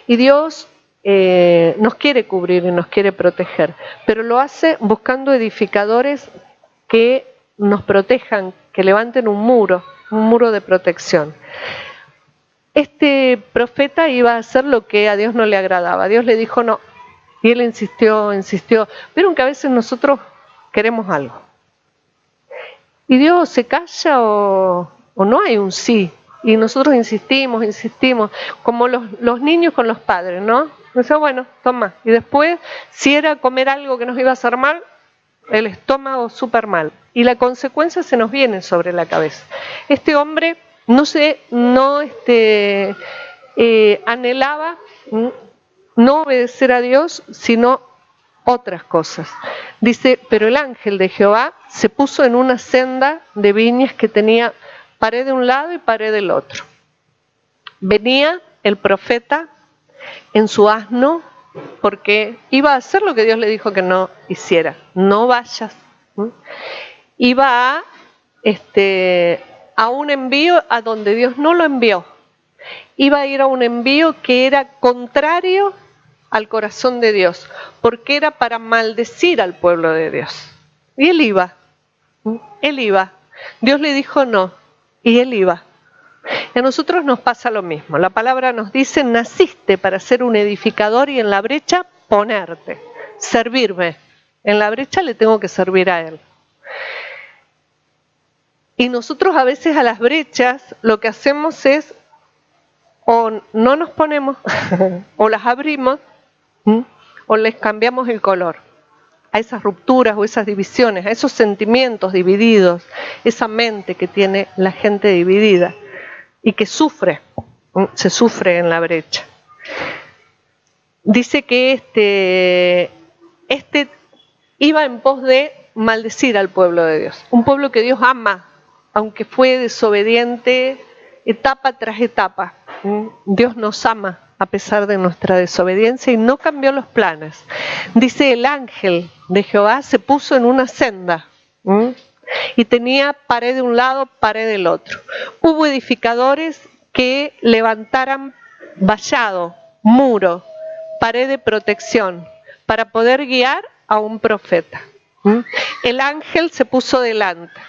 Y Dios nos quiere cubrir y nos quiere proteger, pero lo hace buscando edificadores que nos protejan, que levanten un muro un muro de protección. Este profeta iba a hacer lo que a Dios no le agradaba. Dios le dijo no. Y él insistió. Vieron que a veces nosotros queremos algo. Y Dios se calla o no hay un sí. Y nosotros insistimos, como los niños con los padres, ¿no? Dice, bueno, toma. Y después, si era comer algo que nos iba a hacer mal, el estómago súper mal. Y la consecuencia se nos viene sobre la cabeza. Este hombre anhelaba no obedecer a Dios, sino otras cosas. Dice, pero el ángel de Jehová se puso en una senda de viñas que tenía pared de un lado y pared del otro. Venía el profeta en su asno, porque iba a hacer lo que Dios le dijo que no hiciera. No vayas. Iba a un envío a donde Dios no lo envió. Iba a ir a un envío que era contrario al corazón de Dios, porque era para maldecir al pueblo de Dios. Y él iba. Dios le dijo no, y él iba. Y a nosotros nos pasa lo mismo. La palabra nos dice, naciste para ser un edificador y en la brecha ponerte, servirme. En la brecha le tengo que servir a Él. Y nosotros a veces a las brechas lo que hacemos es, o no nos ponemos, o las abrimos, o les cambiamos el color a esas rupturas o esas divisiones, a esos sentimientos divididos, esa mente que tiene la gente dividida y que se sufre en la brecha. Dice que este iba en pos de maldecir al pueblo de Dios, un pueblo que Dios ama, aunque fue desobediente etapa tras etapa. Dios nos ama a pesar de nuestra desobediencia y no cambió los planes. Dice, el ángel de Jehová se puso en una senda y tenía pared de un lado, pared del otro. Hubo edificadores que levantaran vallado, muro, pared de protección para poder guiar a un profeta. El ángel se puso delante.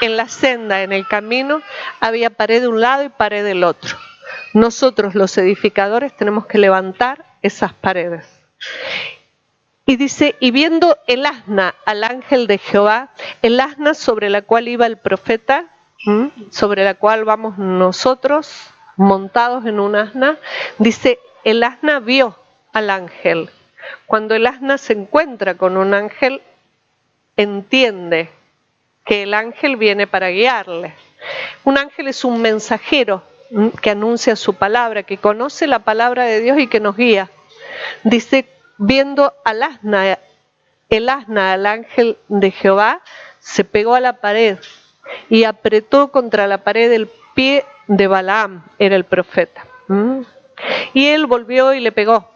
En la senda, en el camino, había pared de un lado y pared del otro. Nosotros, los edificadores, tenemos que levantar esas paredes. Y dice, y viendo el asna al ángel de Jehová, el asna sobre la cual iba el profeta, sobre la cual vamos nosotros, montados en un asna, dice, el asna vio al ángel. Cuando el asna se encuentra con un ángel, entiende que el ángel viene para guiarle. Un ángel es un mensajero que anuncia su palabra, que conoce la palabra de Dios y que nos guía. Dice, viendo al asna, el asna al ángel de Jehová, se pegó a la pared y apretó contra la pared el pie de Balaam, era el profeta. Y él volvió y le pegó,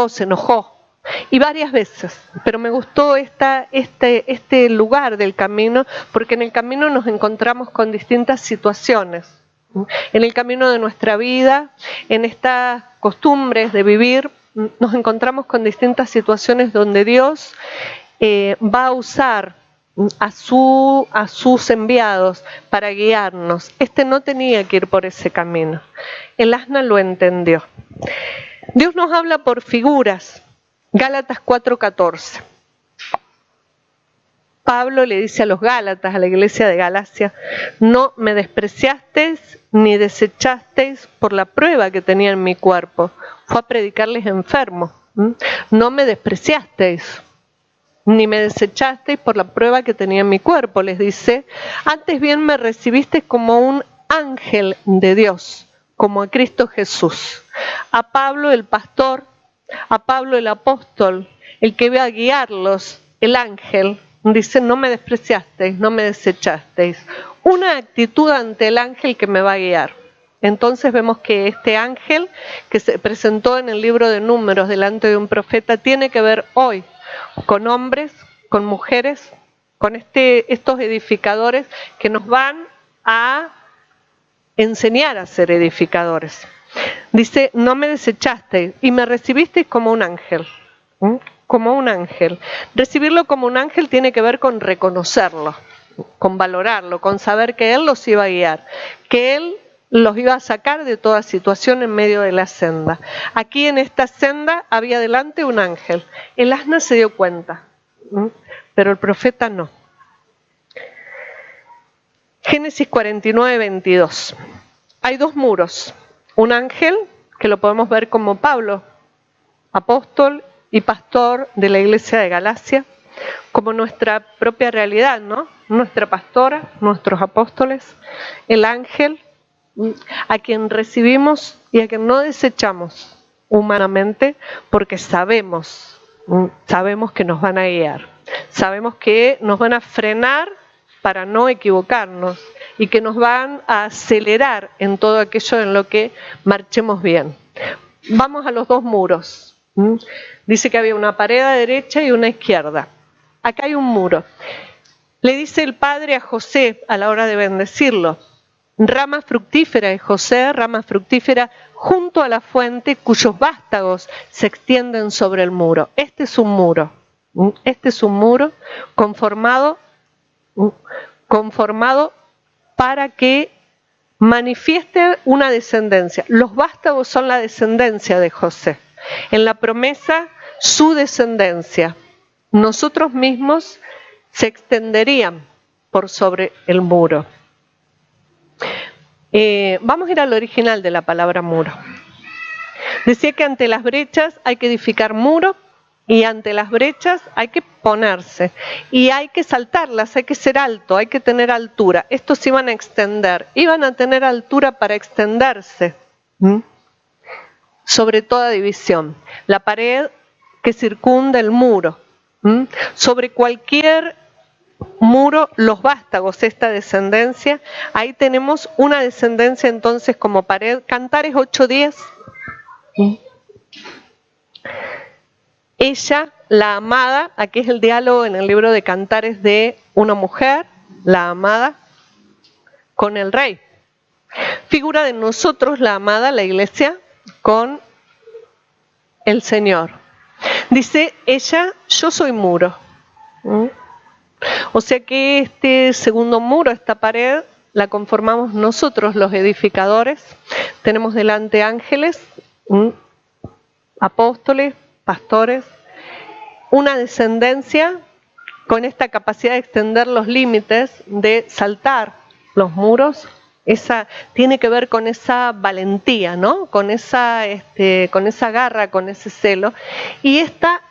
se enojó. Y varias veces, pero me gustó este lugar del camino, porque en el camino nos encontramos con distintas situaciones. En el camino de nuestra vida, en estas costumbres de vivir, nos encontramos con distintas situaciones donde Dios va a usar a sus enviados para guiarnos. No tenía que ir por ese camino. El asna lo entendió. Dios nos habla por figuras. Gálatas 4:14. Pablo le dice a los Gálatas, a la iglesia de Galacia, no me despreciasteis ni desechasteis por la prueba que tenía en mi cuerpo. Fue a predicarles enfermos. No me despreciasteis ni me desechasteis por la prueba que tenía en mi cuerpo, les dice. Antes bien me recibisteis como un ángel de Dios, como a Cristo Jesús. A Pablo el pastor, a Pablo el apóstol, el que iba a guiarlos, el ángel, dice, no me despreciasteis, no me desechasteis. Una actitud ante el ángel que me va a guiar. Entonces vemos que este ángel que se presentó en el libro de Números delante de un profeta tiene que ver hoy con hombres, con mujeres, con estos edificadores que nos van a enseñar a ser edificadores. Dice, no me desechasteis y me recibisteis como un ángel. Como un ángel. Recibirlo como un ángel tiene que ver con reconocerlo. con valorarlo, con saber que Él los iba a guiar, que Él los iba a sacar de toda situación en medio de la senda. Aquí en esta senda había delante un ángel. El asna se dio cuenta, pero el profeta no. Génesis 49, 22. Hay dos muros. Un ángel, que lo podemos ver como Pablo, apóstol y pastor de la iglesia de Galacia, como nuestra propia realidad, ¿no? Nuestra pastora, nuestros apóstoles, el ángel, a quien recibimos y a quien no desechamos humanamente, porque sabemos que nos van a guiar, sabemos que nos van a frenar para no equivocarnos y que nos van a acelerar en todo aquello en lo que marchemos bien. Vamos a los dos muros. Dice que había una pared a derecha y una izquierda. Acá hay un muro. Le dice el padre a José a la hora de bendecirlo: rama fructífera de José, rama fructífera junto a la fuente cuyos vástagos se extienden sobre el muro. Este es un muro. Este es un muro conformado para que manifieste una descendencia. Los vástagos son la descendencia de José. En la promesa, su descendencia. Nosotros mismos se extenderían por sobre el muro. Vamos a ir al original de la palabra muro. Decía que ante las brechas hay que edificar muro y ante las brechas hay que ponerse y hay que saltarlas, hay que ser alto, hay que tener altura. Estos se iban a extender, iban a tener altura para extenderse sobre toda división. La pared que circunda el muro, sobre cualquier muro, los vástagos, esta descendencia, ahí tenemos una descendencia entonces como pared. Cantares 8:10. Ella, la amada, aquí es el diálogo en el libro de Cantares de una mujer, la amada, con el rey. Figura de nosotros, la amada, la iglesia, con el Señor. Dice ella: yo soy muro. O sea que este segundo muro, esta pared, la conformamos nosotros los edificadores. Tenemos delante ángeles, apóstoles, pastores, una descendencia con esta capacidad de extender los límites, de saltar los muros. Esa tiene que ver con esa valentía, ¿no? Con esa garra, con ese celo. Y esta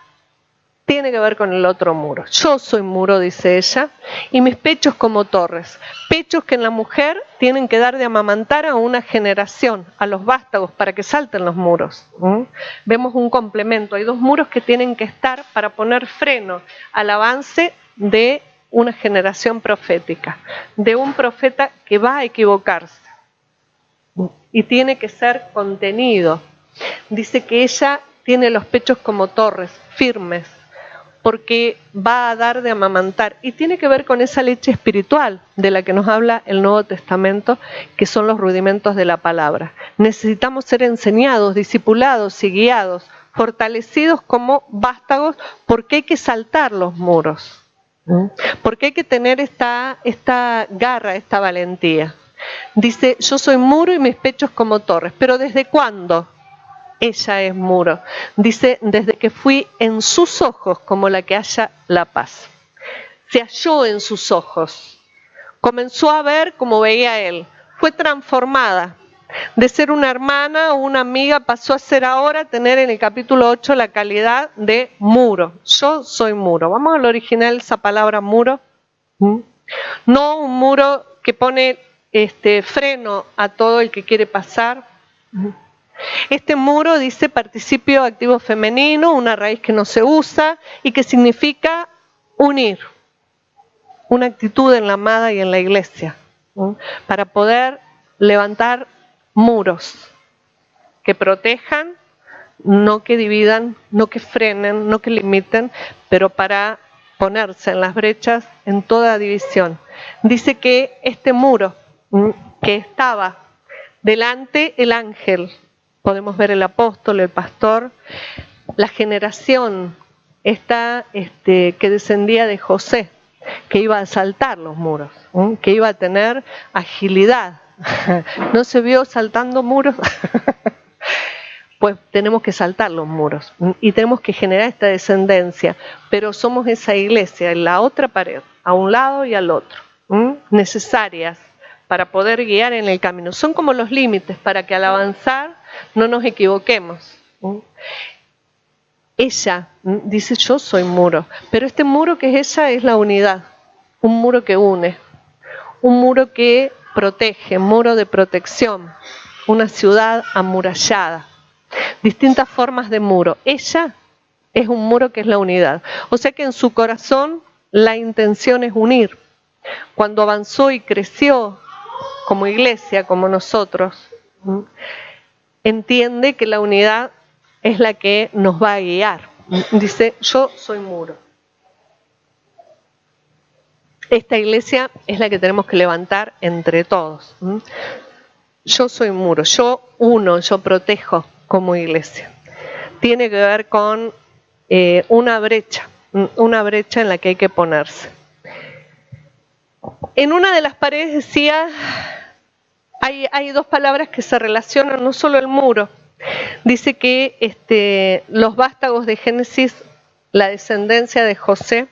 tiene que ver con el otro muro. Yo soy muro, dice ella, y mis pechos como torres. Pechos que en la mujer tienen que dar de amamantar a una generación, a los vástagos, para que salten los muros. Vemos un complemento. Hay dos muros que tienen que estar para poner freno al avance de una generación profética, de un profeta que va a equivocarse y tiene que ser contenido. Dice que ella tiene los pechos como torres, firmes, porque va a dar de amamantar. Y tiene que ver con esa leche espiritual de la que nos habla el Nuevo Testamento, que son los rudimentos de la palabra. Necesitamos ser enseñados, discipulados y guiados, fortalecidos como vástagos, porque hay que saltar los muros. Porque hay que tener esta garra, esta valentía. Dice: yo soy muro y mis pechos como torres. ¿Pero desde cuándo ella es muro? Dice: desde que fui en sus ojos como la que halla la paz. Se halló en sus ojos. Comenzó a ver como veía él. Fue transformada. De ser una hermana o una amiga pasó a ser ahora, tener en el capítulo 8 la calidad de muro. Yo soy muro. Vamos al original, esa palabra muro. No un muro que pone freno a todo el que quiere pasar. Este muro dice participio activo femenino, una raíz que no se usa y que significa unir. Una actitud en la amada y en la iglesia, para poder levantar muros que protejan, no que dividan, no que frenen, no que limiten, pero para ponerse en las brechas en toda división. Dice que este muro que estaba delante el ángel, podemos ver el apóstol, el pastor, la generación esta que descendía de José, que iba a saltar los muros, que iba a tener agilidad. ¿No se vio saltando muros? Pues tenemos que saltar los muros y tenemos que generar esta descendencia, pero somos esa iglesia en la otra pared, a un lado y al otro, necesarias para poder guiar en el camino. Son como los límites para que al avanzar no nos equivoquemos. Ella dice: yo soy muro, pero este muro que es ella es la unidad, un muro que une, un muro que protege, muro de protección, una ciudad amurallada. Distintas formas de muro. Ella es un muro que es la unidad. O sea que en su corazón la intención es unir. Cuando avanzó y creció como iglesia, como nosotros, entiende que la unidad es la que nos va a guiar. Dice: yo soy muro. Esta iglesia es la que tenemos que levantar entre todos. Yo soy muro, yo uno, yo protejo como iglesia. Tiene que ver con una brecha en la que hay que ponerse. En una de las paredes decía, hay dos palabras que se relacionan, no solo el muro. Dice que los vástagos de Génesis, la descendencia de José,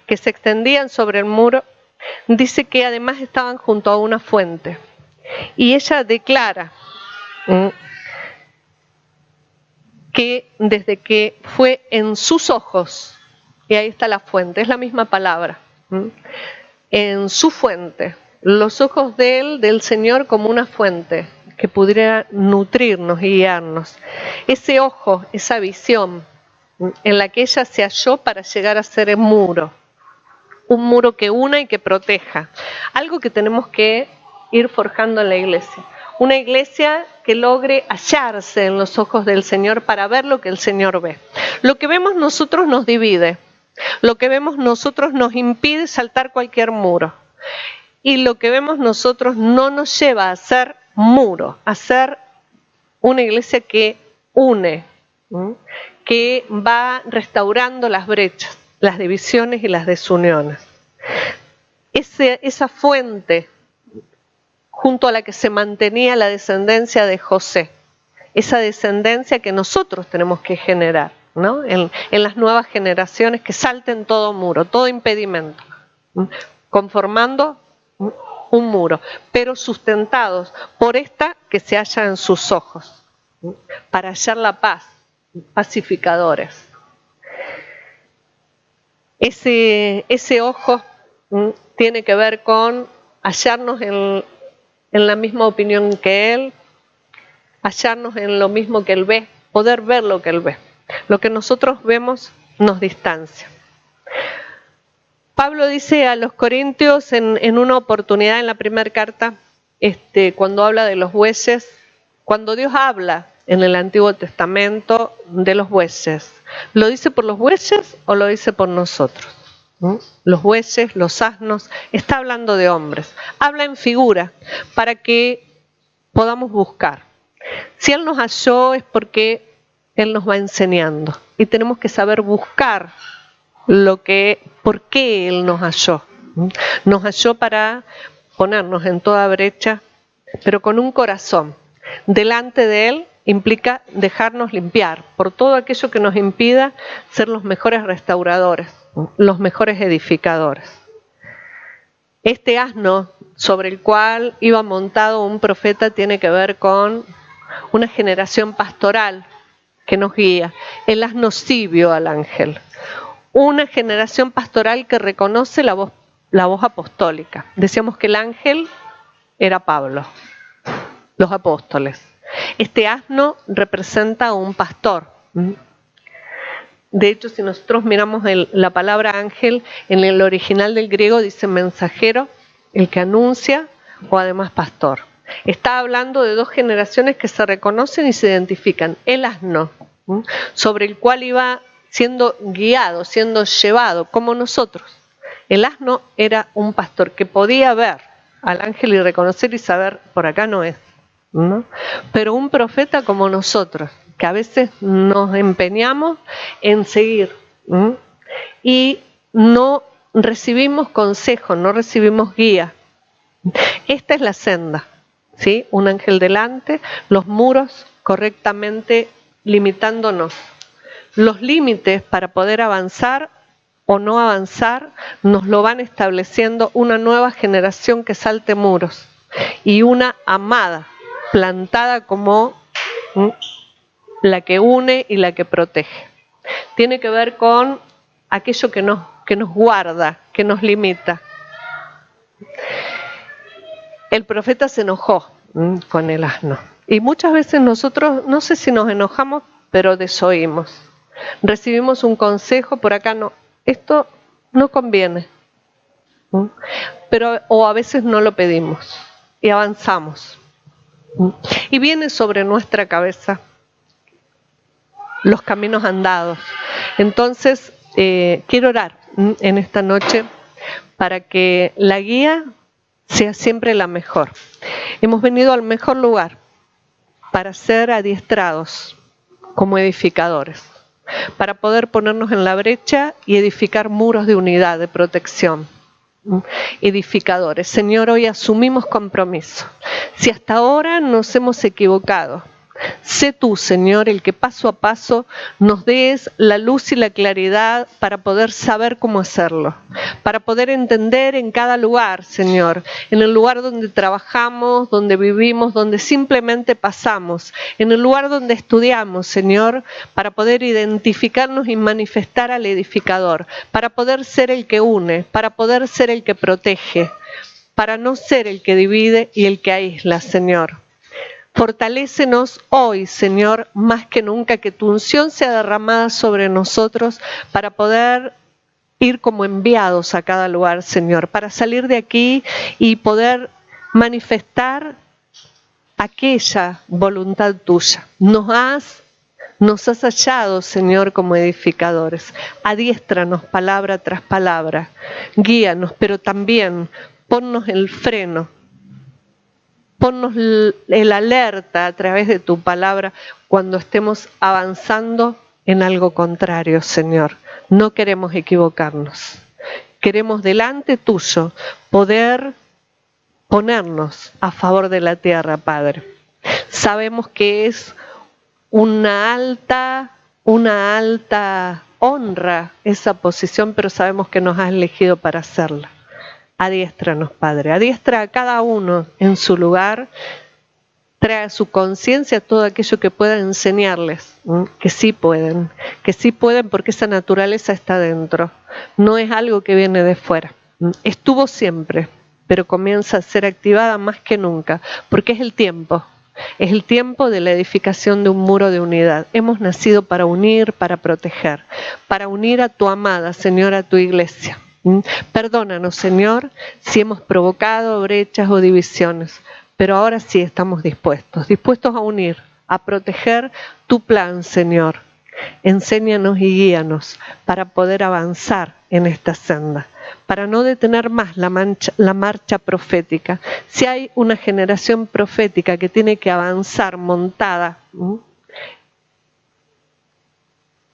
que se extendían sobre el muro, dice que además estaban junto a una fuente. Y ella declara que desde que fue en sus ojos, y ahí está la fuente, es la misma palabra, en su fuente, los ojos de él, del Señor, como una fuente que pudiera nutrirnos y guiarnos. Ese ojo, esa visión en la que ella se halló para llegar a ser el muro, un muro que una y que proteja, algo que tenemos que ir forjando en la iglesia. Una iglesia que logre hallarse en los ojos del Señor para ver lo que el Señor ve. Lo que vemos nosotros nos divide, lo que vemos nosotros nos impide saltar cualquier muro, y lo que vemos nosotros no nos lleva a ser muro, a ser una iglesia que une, que va restaurando las brechas, las divisiones y las desuniones. Esa fuente junto a la que se mantenía la descendencia de José, esa descendencia que nosotros tenemos que generar, ¿no? En las nuevas generaciones, que salten todo muro, todo impedimento, conformando un muro, pero sustentados por esta que se halla en sus ojos, para hallar la paz, pacificadores. Ese ojo tiene que ver con hallarnos en la misma opinión que él, hallarnos en lo mismo que él ve, poder ver lo que él ve. Lo que nosotros vemos nos distancia. Pablo dice a los corintios en una oportunidad en la primera carta, cuando habla de los bueyes, cuando Dios habla en el Antiguo Testamento de los bueyes, ¿lo dice por los bueyes o lo dice por nosotros? Los bueyes, los asnos, está hablando de hombres, habla en figura para que podamos buscar. Si Él nos halló es porque Él nos va enseñando y tenemos que saber buscar por qué Él nos halló. Nos halló para ponernos en toda brecha, pero con un corazón. Delante de Él implica dejarnos limpiar por todo aquello que nos impida ser los mejores restauradores, los mejores edificadores. Este asno sobre el cual iba montado un profeta tiene que ver con una generación pastoral que nos guía. El asno sí vio al ángel. Una generación pastoral que reconoce la voz apostólica. Decíamos que el ángel era Pablo, los apóstoles. Este asno representa a un pastor. De hecho, si nosotros miramos la palabra ángel, en el original del griego dice mensajero, el que anuncia, o además pastor. Está hablando de dos generaciones que se reconocen y se identifican. El asno, sobre el cual iba siendo guiado, siendo llevado, como nosotros. El asno era un pastor que podía ver al ángel y reconocer y saber, por acá no es, ¿no? Pero un profeta como nosotros, que a veces nos empeñamos en seguir y no recibimos consejo, no recibimos guía. Esta es la senda, ¿sí? Un ángel delante, los muros correctamente limitándonos. Los límites para poder avanzar o no avanzar nos lo van estableciendo una nueva generación que salte muros y una amada plantada como la que une y la que protege. Tiene que ver con aquello que nos guarda, que nos limita. El profeta se enojó con el asno y muchas veces nosotros, no sé si nos enojamos, pero desoímos. Recibimos un consejo, por acá no, esto no conviene, pero o a veces no lo pedimos y avanzamos. Y viene sobre nuestra cabeza los caminos andados. Entonces, quiero orar en esta noche para que la guía sea siempre la mejor. Hemos venido al mejor lugar para ser adiestrados como edificadores, para poder ponernos en la brecha y edificar muros de unidad, de protección. Edificadores. Señor, hoy asumimos compromiso. Si hasta ahora nos hemos equivocado, sé tú, Señor, el que paso a paso nos des la luz y la claridad para poder saber cómo hacerlo, para poder entender en cada lugar, Señor, en el lugar donde trabajamos, donde vivimos, donde simplemente pasamos, en el lugar donde estudiamos, Señor, para poder identificarnos y manifestar al edificador, para poder ser el que une, para poder ser el que protege, para no ser el que divide y el que aísla, Señor. Fortalécenos hoy, Señor, más que nunca, que tu unción sea derramada sobre nosotros para poder ir como enviados a cada lugar, Señor, para salir de aquí y poder manifestar aquella voluntad tuya. Nos has hallado, Señor, como edificadores. Adiéstranos palabra tras palabra, guíanos, pero también ponnos el freno. Ponnos el alerta a través de tu palabra cuando estemos avanzando en algo contrario, Señor. No queremos equivocarnos. Queremos delante tuyo poder ponernos a favor de la tierra, Padre. Sabemos que es una alta honra esa posición, pero sabemos que nos has elegido para hacerla. Adiéstranos, Padre, adiestra a cada uno en su lugar, trae a su conciencia todo aquello que pueda enseñarles, que sí pueden porque esa naturaleza está dentro, no es algo que viene de fuera, estuvo siempre, pero comienza a ser activada más que nunca, porque es el tiempo de la edificación de un muro de unidad. Hemos nacido para unir, para proteger, para unir a tu amada, Señor, a tu iglesia. Perdónanos, Señor, si hemos provocado brechas o divisiones, pero ahora sí estamos dispuestos a unir, a proteger tu plan, Señor. Enséñanos y guíanos para poder avanzar en esta senda, para no detener más la marcha profética. Si hay una generación profética que tiene que avanzar montada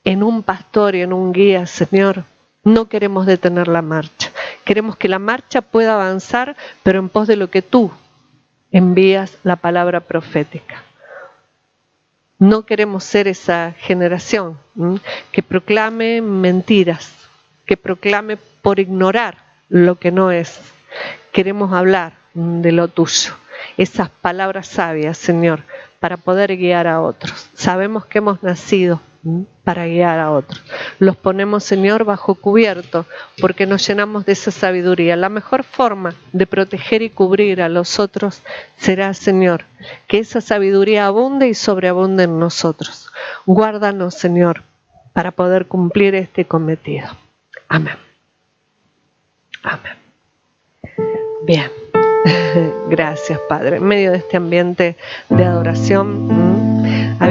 en un pastor y en un guía, Señor, no queremos detener la marcha. Queremos que la marcha pueda avanzar, pero en pos de lo que tú envías la palabra profética. No queremos ser esa generación que proclame mentiras, que proclame por ignorar lo que no es. Queremos hablar de lo tuyo, esas palabras sabias, Señor, para poder guiar a otros. Sabemos que hemos nacido para guiar a otros. Los ponemos, Señor, bajo cubierto porque nos llenamos de esa sabiduría. La mejor forma de proteger y cubrir a los otros será, Señor, que esa sabiduría abunde y sobreabunde en nosotros. Guárdanos, Señor, para poder cumplir este cometido. Amén. Amén. Bien. Gracias, Padre. En medio de este ambiente de adoración, habíamos